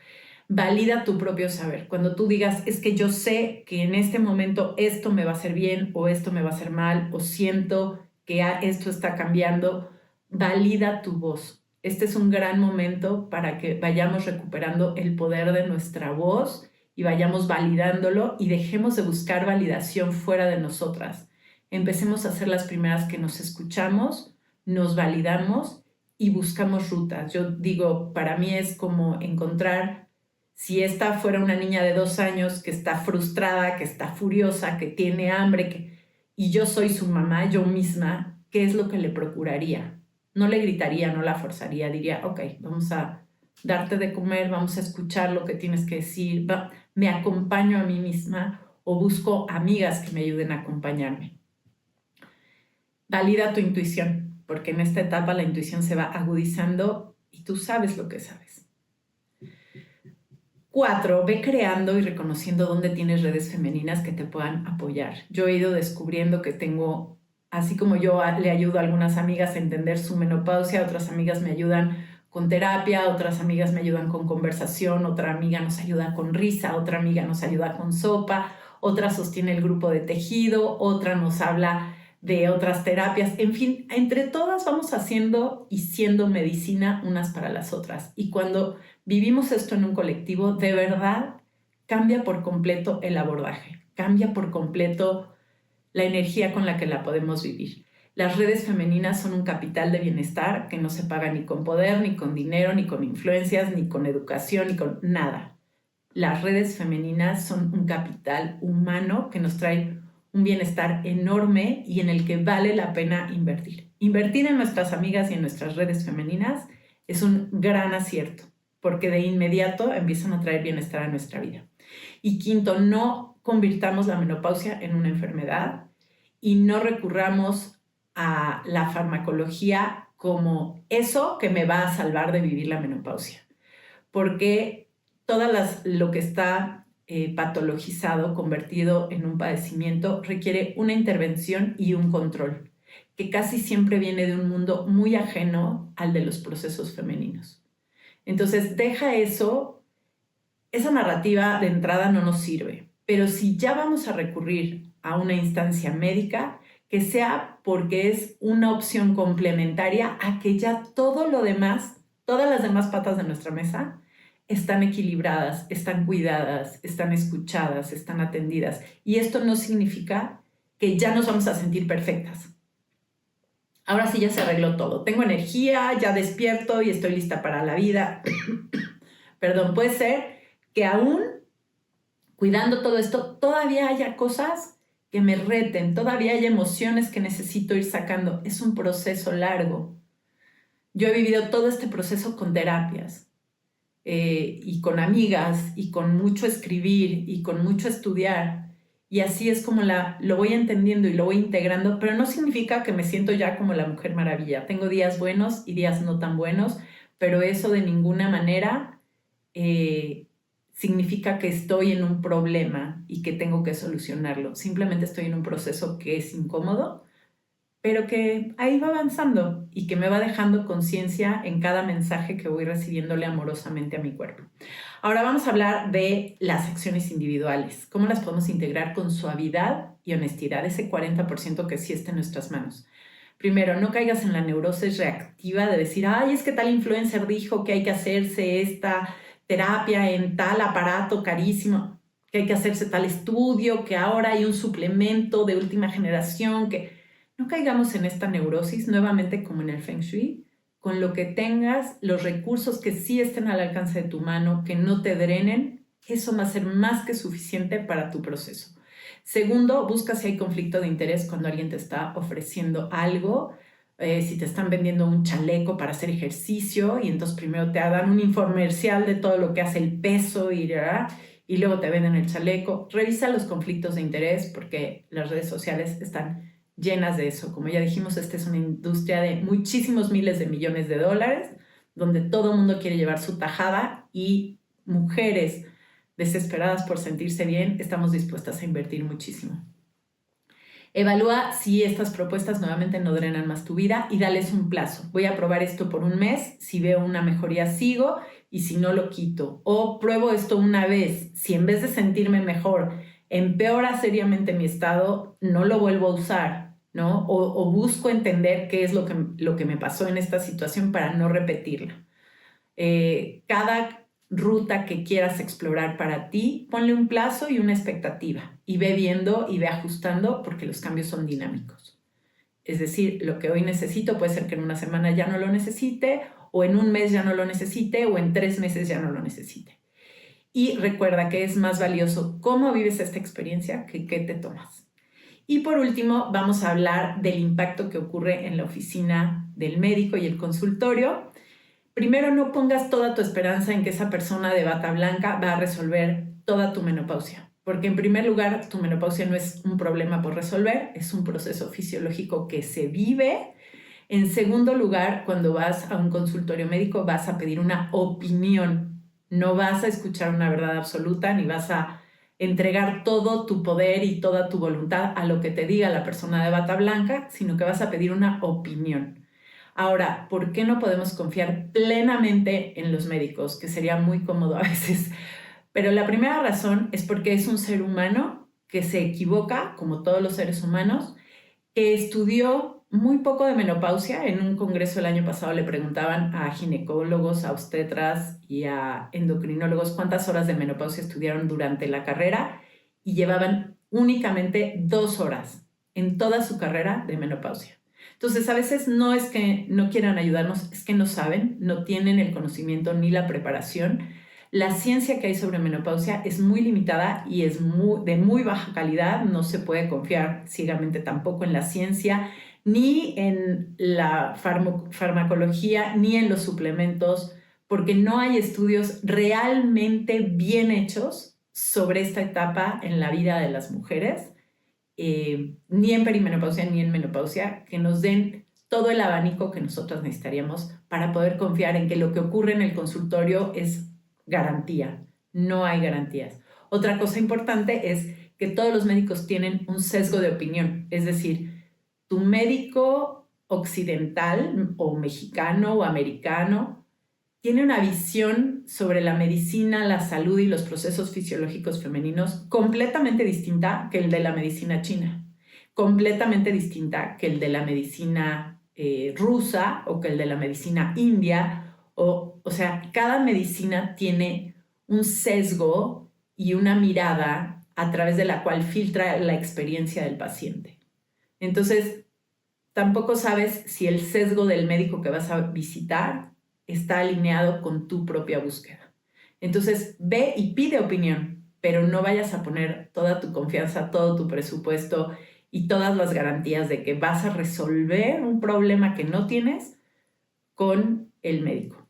Valida tu propio saber. Cuando tú digas, es que yo sé que en este momento esto me va a hacer bien o esto me va a hacer mal o siento que esto está cambiando, valida tu voz. Este es un gran momento para que vayamos recuperando el poder de nuestra voz y vayamos validándolo y dejemos de buscar validación fuera de nosotras. Empecemos a ser las primeras que nos escuchamos, nos validamos y buscamos rutas. Yo digo, para mí es como encontrar, si esta fuera una niña de 2 años que está frustrada, que está furiosa, que tiene hambre, y yo soy su mamá, yo misma, ¿qué es lo que le procuraría? No le gritaría, no la forzaría, diría, ok, vamos a darte de comer, vamos a escuchar lo que tienes que decir, me acompaño a mí misma o busco amigas que me ayuden a acompañarme. Valida tu intuición, porque en esta etapa la intuición se va agudizando y tú sabes lo que sabes. 4, ve creando y reconociendo dónde tienes redes femeninas que te puedan apoyar. Yo he ido descubriendo que tengo, así como yo le ayudo a algunas amigas a entender su menopausia, otras amigas me ayudan con terapia, otras amigas me ayudan con conversación, otra amiga nos ayuda con risa, otra amiga nos ayuda con sopa, otra sostiene el grupo de tejido, otra nos habla de otras terapias. En fin, entre todas vamos haciendo y siendo medicina unas para las otras. Y cuando vivimos esto en un colectivo, de verdad cambia por completo el abordaje, cambia por completo la energía con la que la podemos vivir. Las redes femeninas son un capital de bienestar que no se paga ni con poder, ni con dinero, ni con influencias, ni con educación, ni con nada. Las redes femeninas son un capital humano que nos trae un bienestar enorme y en el que vale la pena invertir. Invertir en nuestras amigas y en nuestras redes femeninas es un gran acierto, porque de inmediato empiezan a traer bienestar a nuestra vida. Y 5, no convirtamos la menopausia en una enfermedad y no recurramos a la farmacología como eso que me va a salvar de vivir la menopausia. Porque lo que está patologizado, convertido en un padecimiento, requiere una intervención y un control, que casi siempre viene de un mundo muy ajeno al de los procesos femeninos. Entonces, deja eso, esa narrativa de entrada no nos sirve, pero si ya vamos a recurrir a una instancia médica, que sea porque es una opción complementaria a que ya todo lo demás, todas las demás patas de nuestra mesa, están equilibradas, están cuidadas, están escuchadas, están atendidas. Y esto no significa que ya nos vamos a sentir perfectas. Ahora sí ya se arregló todo. Tengo energía, ya despierto y estoy lista para la vida. Perdón, puede ser que aún cuidando todo esto, todavía haya cosas que me reten, todavía hay emociones que necesito ir sacando. Es un proceso largo. Yo he vivido todo este proceso con terapias. y con amigas y con mucho escribir y con mucho estudiar. Y así es como lo voy entendiendo y lo voy integrando, pero no significa que me siento ya como la Mujer Maravilla. Tengo días buenos y días no tan buenos, pero eso de ninguna manera significa que estoy en un problema y que tengo que solucionarlo. Simplemente estoy en un proceso que es incómodo, pero que ahí va avanzando y que me va dejando conciencia en cada mensaje que voy recibiéndole amorosamente a mi cuerpo. Ahora vamos a hablar de las acciones individuales, cómo las podemos integrar con suavidad y honestidad, ese 40% que sí está en nuestras manos. Primero, no caigas en la neurosis reactiva de decir, ay, es que tal influencer dijo que hay que hacerse esta terapia en tal aparato carísimo, que hay que hacerse tal estudio, que ahora hay un suplemento de última generación, que no caigamos en esta neurosis, nuevamente como en el Feng Shui, con lo que tengas, los recursos que sí estén al alcance de tu mano, que no te drenen, eso va a ser más que suficiente para tu proceso. Segundo, busca si hay conflicto de interés cuando alguien te está ofreciendo algo, si te están vendiendo un chaleco para hacer ejercicio y entonces primero te dan un infomercial de todo lo que hace el peso y luego te venden el chaleco. Revisa los conflictos de interés porque las redes sociales están llenas de eso. Como ya dijimos, esta es una industria de muchísimos miles de millones de dólares, donde todo el mundo quiere llevar su tajada y mujeres desesperadas por sentirse bien, estamos dispuestas a invertir muchísimo. Evalúa si estas propuestas nuevamente no drenan más tu vida y dales un plazo. Voy a probar esto por un mes, si veo una mejoría sigo y si no lo quito. O pruebo esto una vez, si en vez de sentirme mejor empeora seriamente mi estado, no lo vuelvo a usar, ¿no? O busco entender qué es lo que me pasó en esta situación para no repetirla. Cada ruta que quieras explorar para ti, ponle un plazo y una expectativa y ve viendo y ve ajustando porque los cambios son dinámicos. Es decir, lo que hoy necesito puede ser que en una semana ya no lo necesite o en un mes ya no lo necesite o en 3 meses ya no lo necesite. Y recuerda que es más valioso cómo vives esta experiencia que qué te tomas. Y por último, vamos a hablar del impacto que ocurre en la oficina del médico y el consultorio. Primero, no pongas toda tu esperanza en que esa persona de bata blanca va a resolver toda tu menopausia, porque en primer lugar, tu menopausia no es un problema por resolver, es un proceso fisiológico que se vive. En segundo lugar, cuando vas a un consultorio médico, vas a pedir una opinión, no vas a escuchar una verdad absoluta, ni vas a entregar todo tu poder y toda tu voluntad a lo que te diga la persona de bata blanca, sino que vas a pedir una opinión. Ahora, ¿por qué no podemos confiar plenamente en los médicos? Que sería muy cómodo a veces. Pero la primera razón es porque es un ser humano que se equivoca, como todos los seres humanos, que estudió muy poco de menopausia. En un congreso el año pasado le preguntaban a ginecólogos, a obstetras y a endocrinólogos cuántas horas de menopausia estudiaron durante la carrera y llevaban únicamente 2 horas en toda su carrera de menopausia. Entonces, a veces no es que no quieran ayudarnos, es que no saben, no tienen el conocimiento ni la preparación. La ciencia que hay sobre menopausia es muy limitada y es de muy baja calidad. No se puede confiar ciegamente tampoco en la ciencia, ni en la farmacología, ni en los suplementos, porque no hay estudios realmente bien hechos sobre esta etapa en la vida de las mujeres. Ni en perimenopausia ni en menopausia, que nos den todo el abanico que nosotros necesitaríamos para poder confiar en que lo que ocurre en el consultorio es garantía. No hay garantías. Otra cosa importante es que todos los médicos tienen un sesgo de opinión, es decir, tu médico occidental o mexicano o americano tiene una visión sobre la medicina, la salud y los procesos fisiológicos femeninos completamente distinta que el de la medicina china, completamente distinta que el de la medicina rusa o que el de la medicina india. O sea, cada medicina tiene un sesgo y una mirada a través de la cual filtra la experiencia del paciente. Entonces, tampoco sabes si el sesgo del médico que vas a visitar está alineado con tu propia búsqueda. Entonces, ve y pide opinión, pero no vayas a poner toda tu confianza, todo tu presupuesto y todas las garantías de que vas a resolver un problema que no tienes con el médico.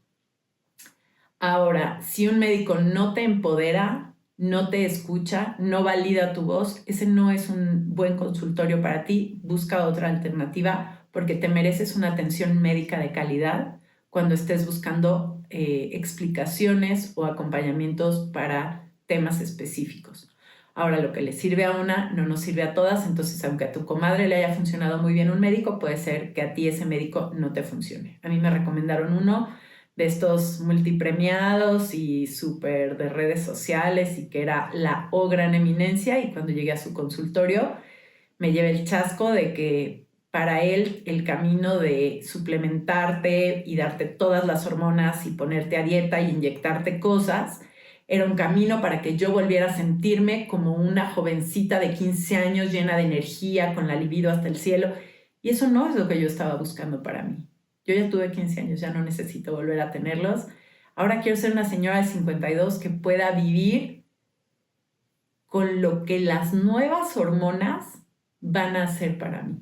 Ahora, si un médico no te empodera, no te escucha, no valida tu voz, ese no es un buen consultorio para ti. Busca otra alternativa porque te mereces una atención médica de calidad cuando estés buscando explicaciones o acompañamientos para temas específicos. Ahora, lo que le sirve a una no nos sirve a todas, entonces aunque a tu comadre le haya funcionado muy bien un médico, puede ser que a ti ese médico no te funcione. A mí me recomendaron uno de estos multipremiados y súper de redes sociales y que era la gran eminencia, y cuando llegué a su consultorio me llevé el chasco de que para él el camino de suplementarte y darte todas las hormonas y ponerte a dieta y inyectarte cosas era un camino para que yo volviera a sentirme como una jovencita de 15 años llena de energía, con la libido hasta el cielo, y eso no es lo que yo estaba buscando para mí. Yo ya tuve 15 años, ya no necesito volver a tenerlos. Ahora quiero ser una señora de 52 que pueda vivir con lo que las nuevas hormonas van a hacer para mí.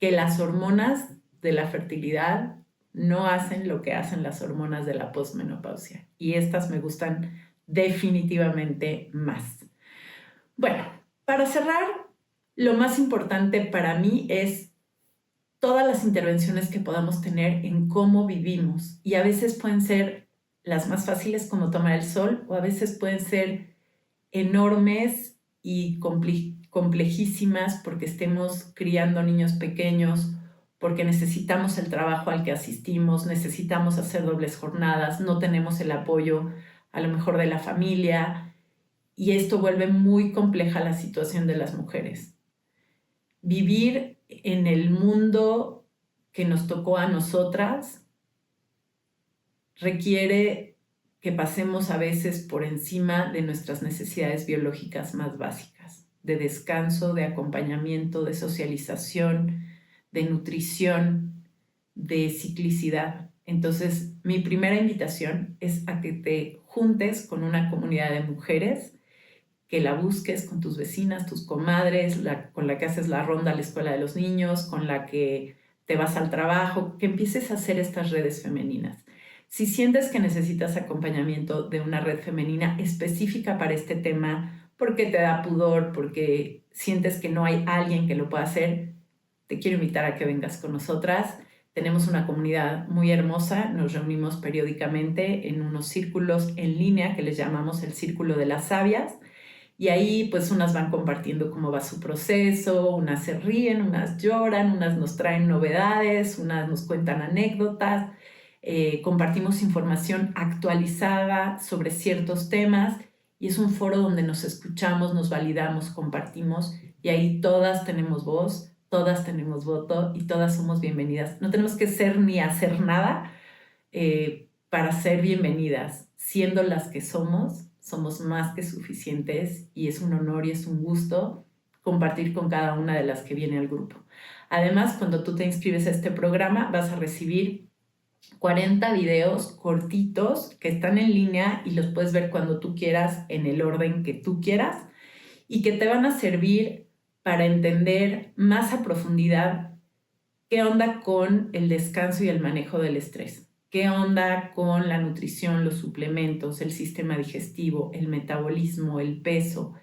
Que las hormonas de la fertilidad no hacen lo que hacen las hormonas de la posmenopausia. Y estas me gustan definitivamente más. Bueno, para cerrar, lo más importante para mí es todas las intervenciones que podamos tener en cómo vivimos. Y a veces pueden ser las más fáciles, como tomar el sol, o a veces pueden ser enormes y complejísimas porque estemos criando niños pequeños, porque necesitamos el trabajo al que asistimos, necesitamos hacer dobles jornadas, no tenemos el apoyo a lo mejor de la familia, y esto vuelve muy compleja la situación de las mujeres. Vivir en el mundo que nos tocó a nosotras requiere que pasemos a veces por encima de nuestras necesidades biológicas más básicas, de descanso, de acompañamiento, de socialización, de nutrición, de ciclicidad. Entonces, mi primera invitación es a que te juntes con una comunidad de mujeres, que la busques con tus vecinas, tus comadres, con la que haces la ronda a la escuela de los niños, con la que te vas al trabajo, que empieces a hacer estas redes femeninas. Si sientes que necesitas acompañamiento de una red femenina específica para este tema, porque te da pudor, porque sientes que no hay alguien que lo pueda hacer, te quiero invitar a que vengas con nosotras. Tenemos una comunidad muy hermosa, nos reunimos periódicamente en unos círculos en línea que les llamamos el Círculo de las Sabias, y ahí pues unas van compartiendo cómo va su proceso, unas se ríen, unas lloran, unas nos traen novedades, unas nos cuentan anécdotas. Compartimos información actualizada sobre ciertos temas, y es un foro donde nos escuchamos, nos validamos, compartimos, y ahí todas tenemos voz, todas tenemos voto y todas somos bienvenidas. No tenemos que ser ni hacer nada para ser bienvenidas. Siendo las que somos más que suficientes, y es un honor y es un gusto compartir con cada una de las que viene al grupo. Además, cuando tú te inscribes a este programa, vas a recibir 40 videos cortitos que están en línea y los puedes ver cuando tú quieras, en el orden que tú quieras, y que te van a servir para entender más a profundidad qué onda con el descanso y el manejo del estrés. ¿Qué onda con la nutrición, los suplementos, el sistema digestivo, el metabolismo, el peso?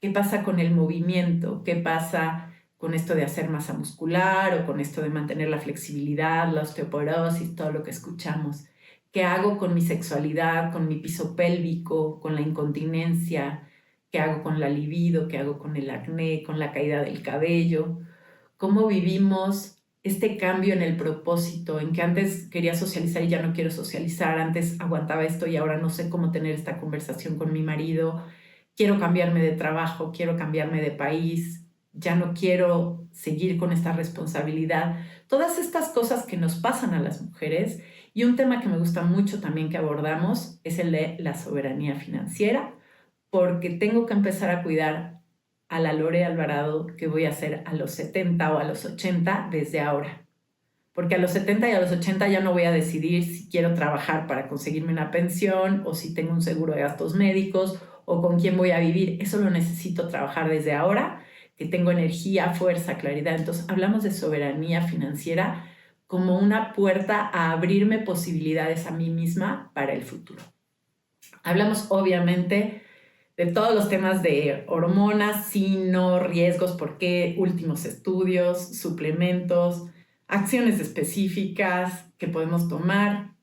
¿Qué pasa con el movimiento? ¿Qué pasa con esto de hacer masa muscular o con esto de mantener la flexibilidad, la osteoporosis, todo lo que escuchamos? ¿Qué hago con mi sexualidad, con mi piso pélvico, con la incontinencia? ¿Qué hago con la libido? ¿Qué hago con el acné, con la caída del cabello? ¿Cómo vivimos este cambio en el propósito, en que antes quería socializar y ya no quiero socializar, antes aguantaba esto y ahora no sé cómo tener esta conversación con mi marido, quiero cambiarme de trabajo, quiero cambiarme de país, ya no quiero seguir con esta responsabilidad? Todas estas cosas que nos pasan a las mujeres. Y un tema que me gusta mucho también que abordamos es el de la soberanía financiera, porque tengo que empezar a cuidar a la Lore Alvarado que voy a hacer a los 70 o a los 80 desde ahora. Porque a los 70 y a los 80 ya no voy a decidir si quiero trabajar para conseguirme una pensión, o si tengo un seguro de gastos médicos, o con quién voy a vivir. Eso lo necesito trabajar desde ahora, que tengo energía, fuerza, claridad. Entonces hablamos de soberanía financiera como una puerta a abrirme posibilidades a mí misma para el futuro. Hablamos obviamente de todos los temas de hormonas, sino riesgos, por qué, últimos estudios, suplementos, acciones específicas que podemos tomar,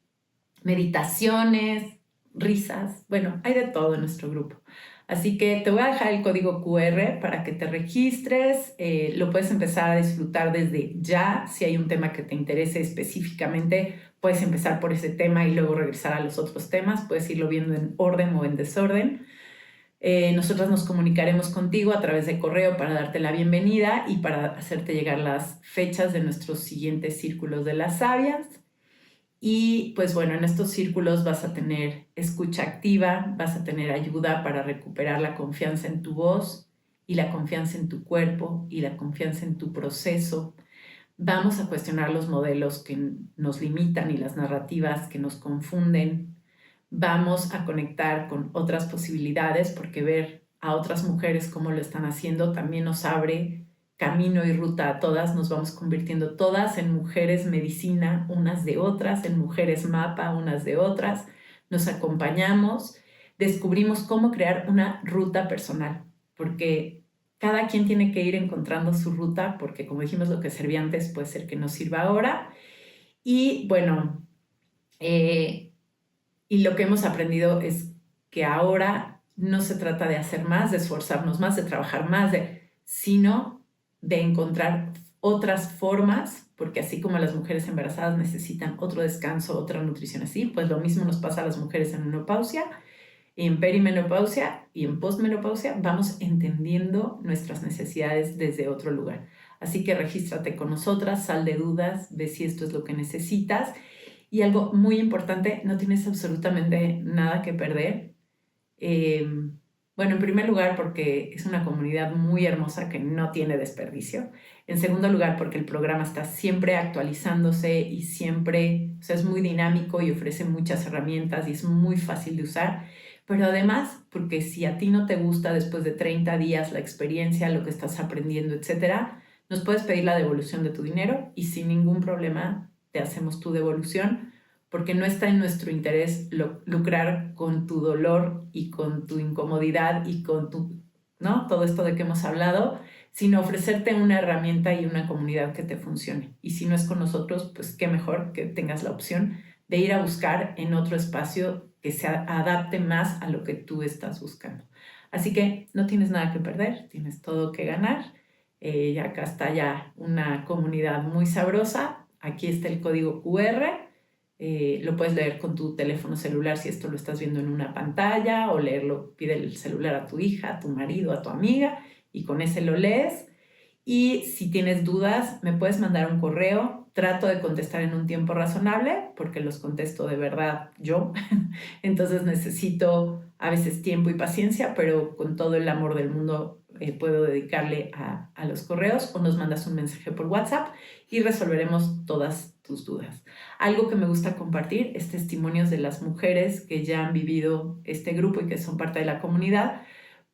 meditaciones, risas, bueno, hay de todo en nuestro grupo. Así que te voy a dejar el código QR para que te registres, lo puedes empezar a disfrutar desde ya. Si hay un tema que te interese específicamente, puedes empezar por ese tema y luego regresar a los otros temas, puedes irlo viendo en orden o en desorden. Nosotras nos comunicaremos contigo a través de correo para darte la bienvenida y para hacerte llegar las fechas de nuestros siguientes círculos de las sabias. Y pues bueno, en estos círculos vas a tener escucha activa, vas a tener ayuda para recuperar la confianza en tu voz y la confianza en tu cuerpo y la confianza en tu proceso. Vamos a cuestionar los modelos que nos limitan y las narrativas que nos confunden. Vamos a conectar con otras posibilidades porque ver a otras mujeres cómo lo están haciendo también nos abre camino y ruta a todas. Nos vamos convirtiendo todas en mujeres medicina unas de otras, en mujeres mapa unas de otras. Nos acompañamos, descubrimos cómo crear una ruta personal, porque cada quien tiene que ir encontrando su ruta, porque como dijimos, lo que servía antes puede ser que no sirva ahora. Y bueno, y lo que hemos aprendido es que ahora no se trata de hacer más, de esforzarnos más, de trabajar más, sino de encontrar otras formas, porque así como las mujeres embarazadas necesitan otro descanso, otra nutrición así, pues lo mismo nos pasa a las mujeres en menopausia, en perimenopausia y en postmenopausia. Vamos entendiendo nuestras necesidades desde otro lugar. Así que regístrate con nosotras, sal de dudas, ve si esto es lo que necesitas. Y algo muy importante, no tienes absolutamente nada que perder. Bueno, en primer lugar, porque es una comunidad muy hermosa que no tiene desperdicio. En segundo lugar, porque el programa está siempre actualizándose y siempre, o sea, es muy dinámico y ofrece muchas herramientas y es muy fácil de usar. Pero además, porque si a ti no te gusta después de 30 días la experiencia, lo que estás aprendiendo, etcétera, nos puedes pedir la devolución de tu dinero y sin ningún problema te hacemos tu devolución, porque no está en nuestro interés lucrar con tu dolor y con tu incomodidad y con tu, ¿no? Todo esto de que hemos hablado, sino ofrecerte una herramienta y una comunidad que te funcione. Y si no es con nosotros, pues qué mejor que tengas la opción de ir a buscar en otro espacio que se adapte más a lo que tú estás buscando. Así que no tienes nada que perder, tienes todo que ganar. Acá está ya una comunidad muy sabrosa. Aquí está el código QR. Lo puedes leer con tu teléfono celular si esto lo estás viendo en una pantalla, o leerlo, pide el celular a tu hija, a tu marido, a tu amiga, y con ese lo lees. Y si tienes dudas, me puedes mandar un correo. Trato de contestar en un tiempo razonable, porque los contesto de verdad yo. Entonces necesito a veces tiempo y paciencia, pero con todo el amor del mundo puedo dedicarle a los correos, o nos mandas un mensaje por WhatsApp y resolveremos todas tus dudas. Algo que me gusta compartir es testimonios de las mujeres que ya han vivido este grupo y que son parte de la comunidad,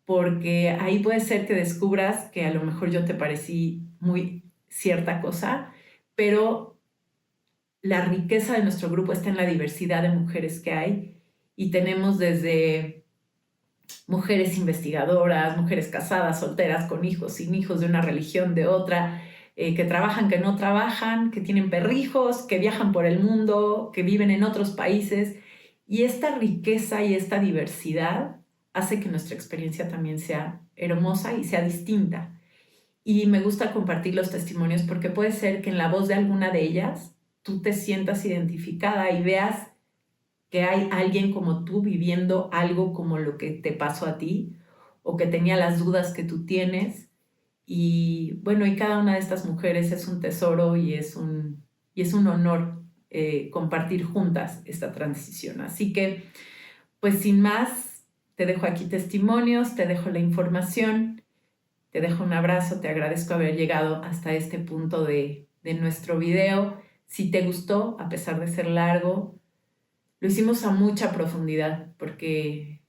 porque ahí puede ser que descubras que a lo mejor yo te parecí muy cierta cosa, pero la riqueza de nuestro grupo está en la diversidad de mujeres que hay, y tenemos desde mujeres investigadoras, mujeres casadas, solteras, con hijos, sin hijos, de una religión, de otra, que trabajan, que no trabajan, que tienen perrijos, que viajan por el mundo, que viven en otros países. Y esta riqueza y esta diversidad hace que nuestra experiencia también sea hermosa y sea distinta. Y me gusta compartir los testimonios porque puede ser que en la voz de alguna de ellas tú te sientas identificada y veas que hay alguien como tú viviendo algo como lo que te pasó a ti, o que tenía las dudas que tú tienes. Y bueno, y cada una de estas mujeres es un tesoro y es un honor compartir juntas esta transición. Así que, pues sin más, te dejo aquí testimonios, te dejo la información, te dejo un abrazo, te agradezco haber llegado hasta este punto de nuestro video. Si te gustó, a pesar de ser largo, lo hicimos a mucha profundidad porque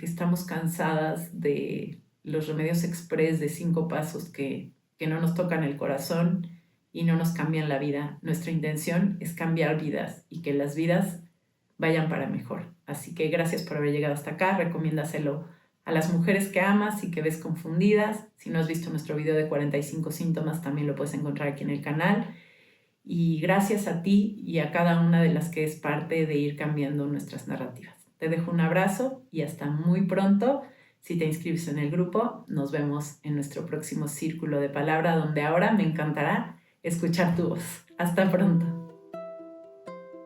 estamos cansadas de los remedios express de 5 pasos que no nos tocan el corazón y no nos cambian la vida. Nuestra intención es cambiar vidas y que las vidas vayan para mejor. Así que gracias por haber llegado hasta acá. Recomiéndaselo a las mujeres que amas y que ves confundidas. Si no has visto nuestro video de 45 síntomas, también lo puedes encontrar aquí en el canal. Y gracias a ti y a cada una de las que es parte de ir cambiando nuestras narrativas. Te dejo un abrazo y hasta muy pronto. Si te inscribes en el grupo, nos vemos en nuestro próximo Círculo de Palabra, donde ahora me encantará escuchar tu voz. Hasta pronto.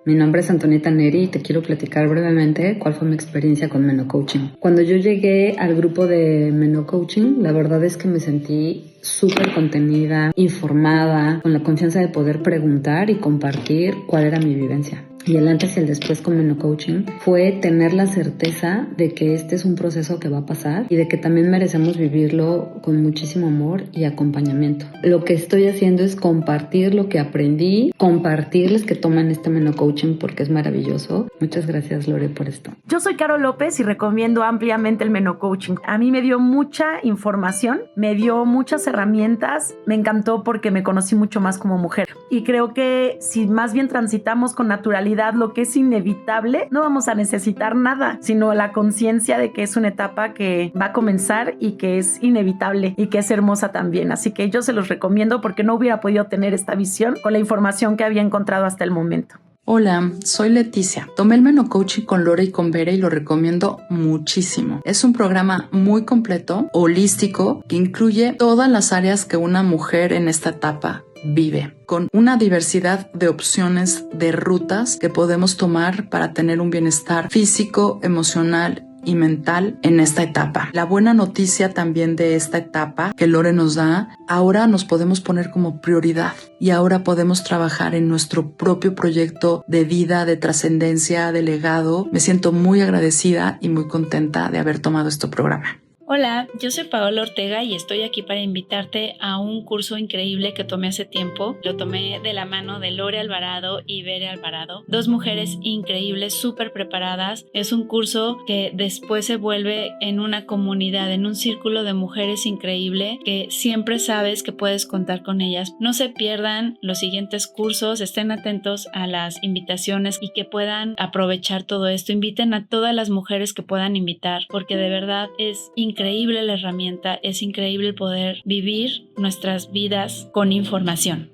Mi nombre es Antonieta Neri y te quiero platicar brevemente cuál fue mi experiencia con Menocoaching. Cuando yo llegué al grupo de Menocoaching, la verdad es que me sentí súper contenida, informada, con la confianza de poder preguntar y compartir cuál era mi vivencia. Y el antes y el después con Menocoaching fue tener la certeza de que este es un proceso que va a pasar y de que también merecemos vivirlo con muchísimo amor y acompañamiento. Lo que estoy haciendo es compartir lo que aprendí, compartirles que tomen este Menocoaching porque es maravilloso. Muchas gracias, Lore, por esto. Yo soy Caro López y recomiendo ampliamente el Menocoaching. A mí me dio mucha información, me dio muchas herramientas, me encantó porque me conocí mucho más como mujer. Y creo que si más bien transitamos con naturalidad lo que es inevitable, no vamos a necesitar nada, sino la conciencia de que es una etapa que va a comenzar y que es inevitable y que es hermosa también. Así que yo se los recomiendo porque no hubiera podido tener esta visión con la información que había encontrado hasta el momento. Hola, soy Leticia. Tomé el Menocoaching con Lore y con Bere y lo recomiendo muchísimo. Es un programa muy completo, holístico, que incluye todas las áreas que una mujer en esta etapa vive, con una diversidad de opciones, de rutas que podemos tomar para tener un bienestar físico, emocional y mental en esta etapa. La buena noticia también de esta etapa que Lore nos da, ahora nos podemos poner como prioridad y ahora podemos trabajar en nuestro propio proyecto de vida, de trascendencia, de legado. Me siento muy agradecida y muy contenta de haber tomado este programa. Hola, yo soy Paola Ortega y estoy aquí para invitarte a un curso increíble que tomé hace tiempo. Lo tomé de la mano de Lore Alvarado y Bere Alvarado, dos mujeres increíbles, súper preparadas. Es un curso que después se vuelve en una comunidad, en un círculo de mujeres increíble que siempre sabes que puedes contar con ellas. No se pierdan los siguientes cursos, estén atentos a las invitaciones y que puedan aprovechar todo esto. Inviten a todas las mujeres que puedan invitar, porque de verdad es increíble la herramienta, es increíble poder vivir nuestras vidas con información.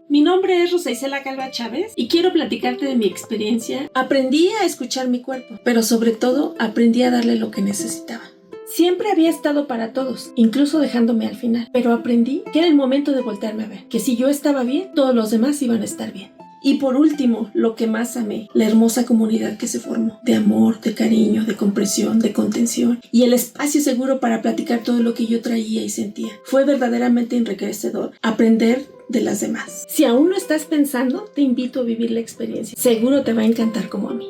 Mi nombre es Rosa Isela Calva Chávez y quiero platicarte de mi experiencia. Aprendí a escuchar mi cuerpo, pero sobre todo aprendí a darle lo que necesitaba. Siempre había estado para todos, incluso dejándome al final, pero aprendí que era el momento de voltearme a ver, que si yo estaba bien, todos los demás iban a estar bien. Y por último, lo que más amé, la hermosa comunidad que se formó, de amor, de cariño, de comprensión, de contención y el espacio seguro para platicar todo lo que yo traía y sentía. Fue verdaderamente enriquecedor aprender de las demás. Si aún lo estás pensando, te invito a vivir la experiencia. Seguro te va a encantar como a mí.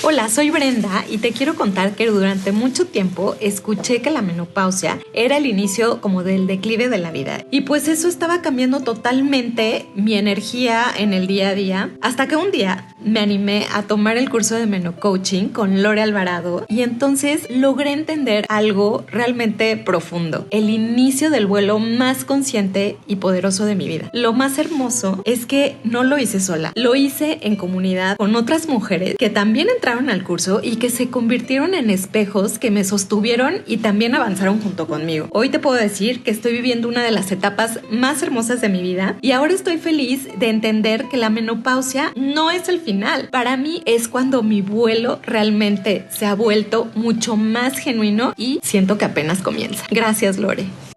Hola, soy Brenda y te quiero contar que durante mucho tiempo escuché que la menopausia era el inicio como del declive de la vida y pues eso estaba cambiando totalmente mi energía en el día a día hasta que un día me animé a tomar el curso de Menocoaching con Lore Alvarado y entonces logré entender algo realmente profundo, el inicio del vuelo más consciente y poderoso de mi vida. Lo más hermoso es que no lo hice sola, lo hice en comunidad con otras mujeres que también entraron al curso y que se convirtieron en espejos que me sostuvieron y también avanzaron junto conmigo. Hoy te puedo decir que estoy viviendo una de las etapas más hermosas de mi vida y ahora estoy feliz de entender que la menopausia no es el final. Para mí es cuando mi vuelo realmente se ha vuelto mucho más genuino y siento que apenas comienza. Gracias, Lore.